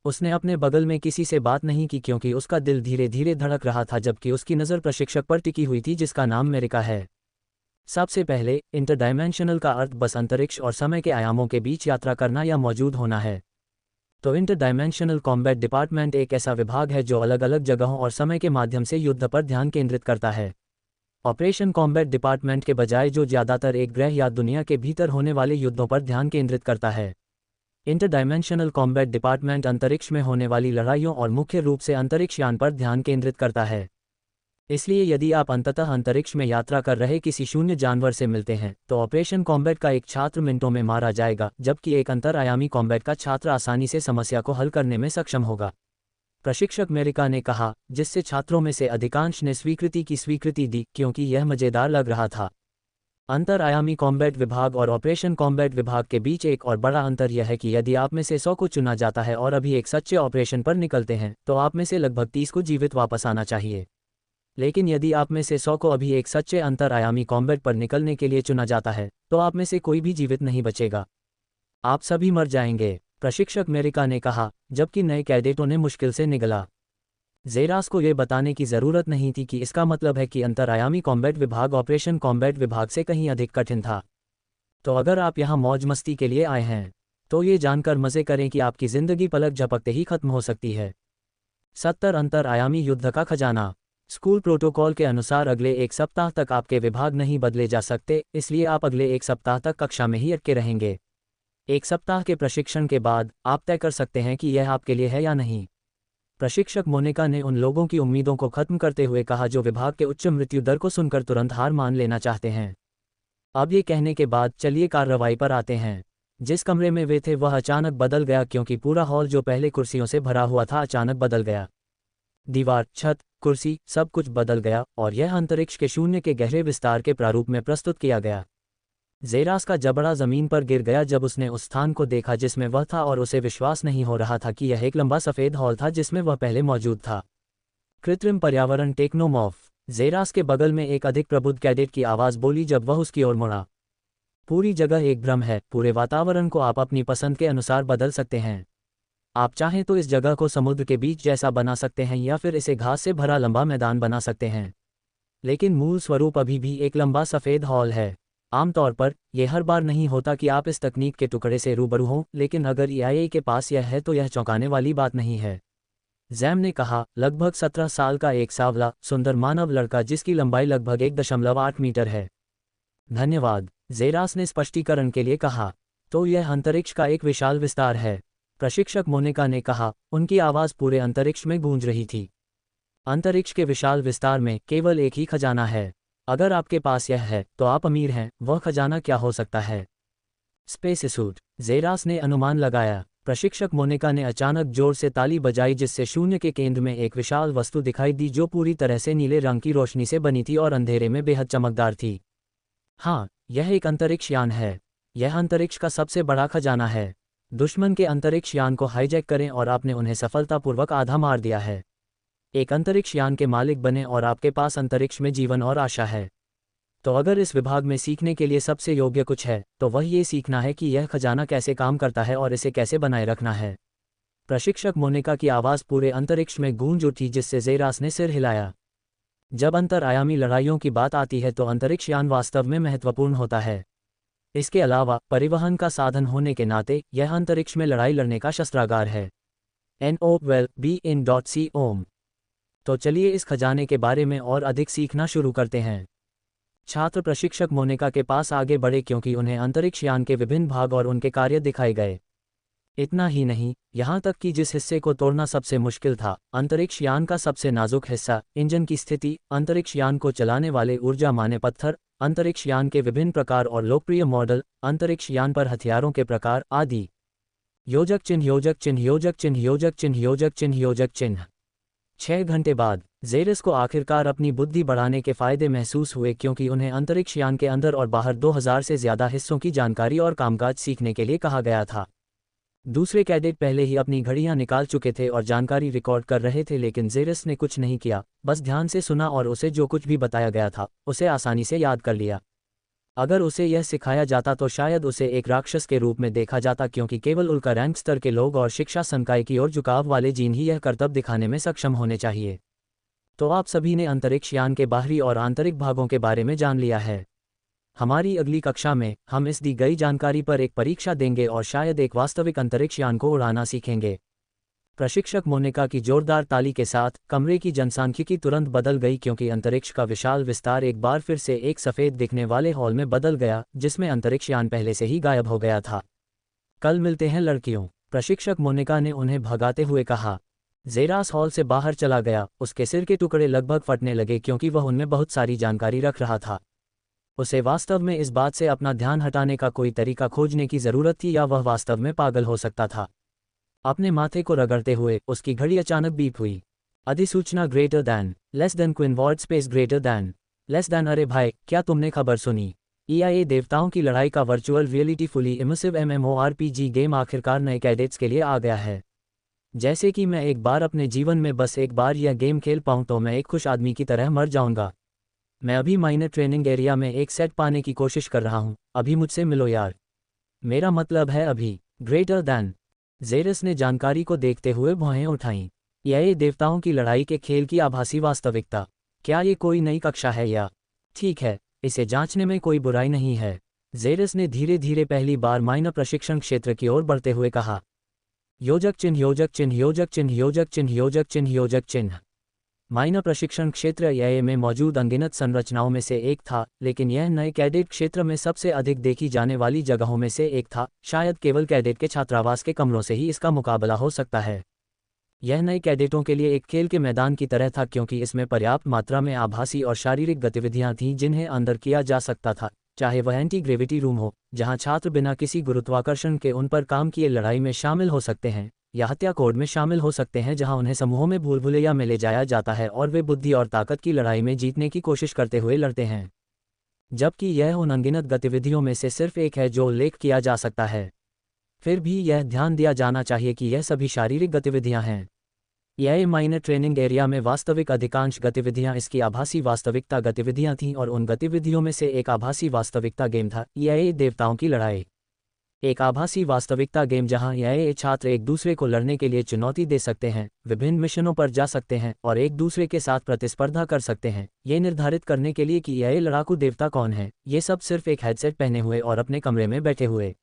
Speaker 1: उसने अपने बगल में किसी से बात नहीं की क्योंकि उसका दिल धीरे धीरे धड़क रहा था जबकि उसकी नज़र प्रशिक्षक पर टिकी हुई थी जिसका नाम अमेरिका है। सबसे पहले इंटरडायमेंशनल का अर्थ बस अंतरिक्ष और समय के आयामों के बीच यात्रा करना या मौजूद होना है। तो इंटरडायमेंशनल कॉम्बैट डिपार्टमेंट एक ऐसा विभाग है जो अलग अलग जगहों और समय के माध्यम से युद्ध पर ध्यान केंद्रित करता है। ऑपरेशन कॉम्बैट डिपार्टमेंट के बजाय जो ज़्यादातर एक ग्रह या दुनिया के भीतर होने वाले युद्धों पर ध्यान केंद्रित करता है। इंटरडायमेंशनल कॉम्बैट डिपार्टमेंट अंतरिक्ष में होने वाली लड़ाइयों और मुख्य रूप से अंतरिक्ष यान पर ध्यान केंद्रित करता है। इसलिए यदि आप अंततः अंतरिक्ष में यात्रा कर रहे किसी शून्य जानवर से मिलते हैं तो ऑपरेशन कॉम्बैट का एक छात्र मिनटों में मारा जाएगा जबकि एक अंतरआयामी कॉम्बैट का छात्र आसानी से समस्या को हल करने में सक्षम होगा। प्रशिक्षक अमेरिका ने कहा, जिससे छात्रों में से अधिकांश ने स्वीकृति की स्वीकृति दी क्योंकि यह मज़ेदार लग रहा था। अंतरआयामी कॉम्बैट विभाग और ऑपरेशन कॉम्बैट विभाग के बीच एक और बड़ा अंतर यह है कि यदि आप में से 100 को चुना जाता है और अभी एक सच्चे ऑपरेशन पर निकलते हैं तो आप में से लगभग 30 को जीवित वापस आना चाहिए। लेकिन यदि आप में से 100 को अभी एक सच्चे अंतरआयामी कॉम्बैट पर निकलने के लिए चुना जाता है तो आप में से कोई भी जीवित नहीं बचेगा। आप सभी मर जाएंगे, प्रशिक्षक अमेरिका ने कहा, जबकि नए कैडेटों ने मुश्किल से निगला। ज़ेरास को यह बताने की ज़रूरत नहीं थी कि इसका मतलब है कि अंतरआयामी कॉम्बैट विभाग ऑपरेशन कॉम्बैट विभाग से कहीं अधिक कठिन था। तो अगर आप यहाँ मौज मस्ती के लिए आए हैं तो ये जानकर मज़े करें कि आपकी ज़िंदगी पलक झपकते ही खत्म हो सकती है। 70 अंतरआयामी युद्ध का खजाना। स्कूल प्रोटोकॉल के अनुसार अगले एक सप्ताह तक आपके विभाग नहीं बदले जा सकते, इसलिए आप अगले एक सप्ताह तक कक्षा में ही अटके रहेंगे। एक सप्ताह के प्रशिक्षण के बाद आप तय कर सकते हैं कि यह आपके लिए है या नहीं। प्रशिक्षक मोनिका ने उन लोगों की उम्मीदों को खत्म करते हुए कहा जो विभाग के उच्च मृत्यु दर को सुनकर तुरंत हार मान लेना चाहते हैं। अब ये कहने के बाद चलिए कार्रवाई पर आते हैं। जिस कमरे में वे थे वह अचानक बदल गया क्योंकि पूरा हॉल जो पहले कुर्सियों से भरा हुआ था अचानक बदल गया। दीवार, छत, कुर्सी, सब कुछ बदल गया और यह अंतरिक्ष के शून्य के गहरे विस्तार के प्रारूप में प्रस्तुत किया गया। ज़ेरास का जबड़ा जमीन पर गिर गया जब उसने उस स्थान को देखा जिसमें वह था और उसे विश्वास नहीं हो रहा था कि यह एक लंबा सफ़ेद हॉल था जिसमें वह पहले मौजूद था। कृत्रिम पर्यावरण टेक्नोमॉर्फ। ज़ेरास के बगल में एक अधिक प्रबुद्ध कैडेट की आवाज़ बोली जब वह उसकी ओर मुड़ा। पूरी जगह एक भ्रम है, पूरे वातावरण को आप अपनी पसंद के अनुसार बदल सकते हैं। आप चाहें तो इस जगह को समुद्र के बीच जैसा बना सकते हैं या फिर इसे घास से भरा लंबा मैदान बना सकते हैं, लेकिन मूल स्वरूप अभी भी एक लंबा सफ़ेद हॉल है। आमतौर पर यह हर बार नहीं होता कि आप इस तकनीक के टुकड़े से रूबरू हों, लेकिन अगर EIA के पास यह है तो यह चौंकाने वाली बात नहीं है। जैम ने कहा, लगभग 17 साल का एक सांवला सुंदर मानव लड़का जिसकी लंबाई लगभग 1.8 मीटर है। धन्यवाद, ज़ेरास ने स्पष्टीकरण के लिए कहा। तो यह अंतरिक्ष का एक विशाल विस्तार है, प्रशिक्षक मोनिका ने कहा, उनकी आवाज़ पूरे अंतरिक्ष में गूंज रही थी। अंतरिक्ष के विशाल विस्तार में केवल एक ही खजाना है। अगर आपके पास यह है तो आप अमीर हैं। वह खजाना क्या हो सकता है? स्पेस सूट, ज़ेरास ने अनुमान लगाया। प्रशिक्षक मोनिका ने अचानक जोर से ताली बजाई जिससे शून्य के केंद्र में एक विशाल वस्तु दिखाई दी जो पूरी तरह से नीले रंग की रोशनी से बनी थी और अंधेरे में बेहद चमकदार थी। हाँ, यह एक अंतरिक्ष यान है। यह अंतरिक्ष का सबसे बड़ा खजाना है। दुश्मन के अंतरिक्ष यान को हाईजैक करें और आपने उन्हें सफलतापूर्वक आधा मार दिया है। एक अंतरिक्ष यान के मालिक बने और आपके पास अंतरिक्ष में जीवन और आशा है। तो अगर इस विभाग में सीखने के लिए सबसे योग्य कुछ है तो वह ये सीखना है कि यह खजाना कैसे काम करता है और इसे कैसे बनाए रखना है। प्रशिक्षक मोनिका की आवाज़ पूरे अंतरिक्ष में गूंज उठी जिससे ज़ेरास ने सिर हिलाया। जब अंतरआयामी लड़ाइयों की बात आती है तो अंतरिक्ष यान वास्तव में महत्वपूर्ण होता है। इसके अलावा परिवहन का साधन होने के नाते यह अंतरिक्ष में लड़ाई लड़ने का शस्त्रागार है। NOVEL-BE-IN.C-OM। तो चलिए इस खजाने के बारे में और अधिक सीखना शुरू करते हैं। छात्र प्रशिक्षक मोनिका के पास आगे बढ़े क्योंकि उन्हें अंतरिक्ष यान के विभिन्न भाग और उनके कार्य दिखाए गए। इतना ही नहीं, यहाँ तक कि जिस हिस्से को तोड़ना सबसे मुश्किल था, अंतरिक्ष यान का सबसे नाजुक हिस्सा, इंजन की स्थिति, अंतरिक्ष यान को चलाने वाले ऊर्जा माने पत्थर, अंतरिक्ष यान के विभिन्न प्रकार और लोकप्रिय मॉडल, अंतरिक्ष यान पर हथियारों के प्रकार आदि। योजक चिन्ह योजक चिन्ह योजक चिन्ह योजक चिन्ह योजक चिन्ह योजक चिन्ह। 6 घंटे बाद जेरस को आखिरकार अपनी बुद्धि बढ़ाने के फायदे महसूस हुए क्योंकि उन्हें अंतरिक्ष यान के अंदर और बाहर 2000 से ज्यादा हिस्सों की जानकारी और कामकाज सीखने के लिए कहा गया था। दूसरे कैडेट पहले ही अपनी घड़ियां निकाल चुके थे और जानकारी रिकॉर्ड कर रहे थे, लेकिन जेरस ने कुछ नहीं किया, बस ध्यान से सुना और उसे जो कुछ भी बताया गया था उसे आसानी से याद कर लिया। अगर उसे यह सिखाया जाता तो शायद उसे एक राक्षस के रूप में देखा जाता, क्योंकि केवल उनका रैंक स्तर के लोग और शिक्षा संकाय की ओर झुकाव वाले जीन ही यह करतब दिखाने में सक्षम होने चाहिए। तो आप सभी ने अंतरिक्ष यान के बाहरी और आंतरिक भागों के बारे में जान लिया है। हमारी अगली कक्षा में हम इस दी गई जानकारी पर एक परीक्षा देंगे और शायद एक वास्तविक अंतरिक्ष यान को उड़ाना सीखेंगे। प्रशिक्षक मोनिका की जोरदार ताली के साथ कमरे की जनसांख्यिकी तुरंत बदल गई क्योंकि अंतरिक्ष का विशाल विस्तार एक बार फिर से एक सफ़ेद दिखने वाले हॉल में बदल गया, जिसमें अंतरिक्ष यान पहले से ही गायब हो गया था। कल मिलते हैं लड़कियों, प्रशिक्षक मोनिका ने उन्हें भगाते हुए कहा। जेरास हॉल से बाहर चला गया, उसके सिर के टुकड़े लगभग फटने लगे क्योंकि वह उनमें बहुत सारी जानकारी रख रहा था। उसे वास्तव में इस बात से अपना ध्यान हटाने का कोई तरीका खोजने की ज़रूरत थी, या वह वास्तव में पागल हो सकता था। अपने माथे को रगड़ते हुए उसकी घड़ी अचानक बीप हुई। अधिसूचना greater than, less than queen ward space greater than, less than. अरे भाई, क्या तुमने खबर सुनी? EIA देवताओं की लड़ाई का virtual reality fully immersive MMORPG game आखिरकार नए कैडेट्स के लिए आ गया है। जैसे कि मैं एक बार अपने जीवन में बस एक बार यह गेम खेल पाऊँ तो मैं एक खुश आदमी की तरह मर जाऊंगा। मैं अभी माइनर ट्रेनिंग एरिया में एक सेट पाने की कोशिश कर रहा हूँ, अभी मुझसे मिलो यार। मेरा मतलब है अभी। Greater than. जेरस ने जानकारी को देखते हुए भौहें उठाईं। EIA देवताओं की लड़ाई के खेल की आभासी वास्तविकता। क्या ये कोई नई कक्षा है या? ठीक है, इसे जांचने में कोई बुराई नहीं है। जेरस ने धीरे धीरे पहली बार माइनर प्रशिक्षण क्षेत्र की ओर बढ़ते हुए कहा। योजक चिन्ह योजक चिन्ह योजक चिन्ह योजक चिन्ह योजक चिन्ह योजक चिन्ह। माइनर प्रशिक्षण क्षेत्र EIA में मौजूद अनगिनत संरचनाओं में से एक था, लेकिन यह नए कैडेट क्षेत्र में सबसे अधिक देखी जाने वाली जगहों में से एक था। शायद केवल कैडेट के छात्रावास के कमरों से ही इसका मुकाबला हो सकता है। यह नए कैडेटों के लिए एक खेल के मैदान की तरह था क्योंकि इसमें पर्याप्त मात्रा में आभासी और शारीरिक गतिविधियां थीं जिन्हें अंदर किया जा सकता था, चाहे वह एंटी ग्रेविटी रूम हो, जहां छात्र बिना किसी गुरुत्वाकर्षण के उन पर काम किए लड़ाई में शामिल हो सकते हैं, या हत्या कोड में शामिल हो सकते हैं जहां उन्हें समूहों में भूल-भुलैया में ले जाया जाता है और वे बुद्धि और ताकत की लड़ाई में जीतने की कोशिश करते हुए लड़ते हैं। जबकि यह उन अनगिनत गतिविधियों में से सिर्फ एक है जो उल्लेख किया जा सकता है। फिर भी यह ध्यान दिया जाना चाहिए कि यह सभी शारीरिक गतिविधियां हैं। EIA माइनर ट्रेनिंग एरिया में वास्तविक अधिकांश गतिविधियां इसकी आभासी वास्तविकता गतिविधियां थीं और उन गतिविधियों में से एक आभासी वास्तविकता गेम था, EIA देवताओं की लड़ाई। एक आभासी वास्तविकता गेम जहां EIA छात्र एक दूसरे को लड़ने के लिए चुनौती दे सकते हैं, विभिन्न मिशनों पर जा सकते हैं और एक दूसरे के साथ प्रतिस्पर्धा कर सकते हैं, ये निर्धारित करने के लिए कि EIA लड़ाकू देवता कौन है। ये सब सिर्फ एक हेडसेट पहने हुए और अपने कमरे में बैठे हुए।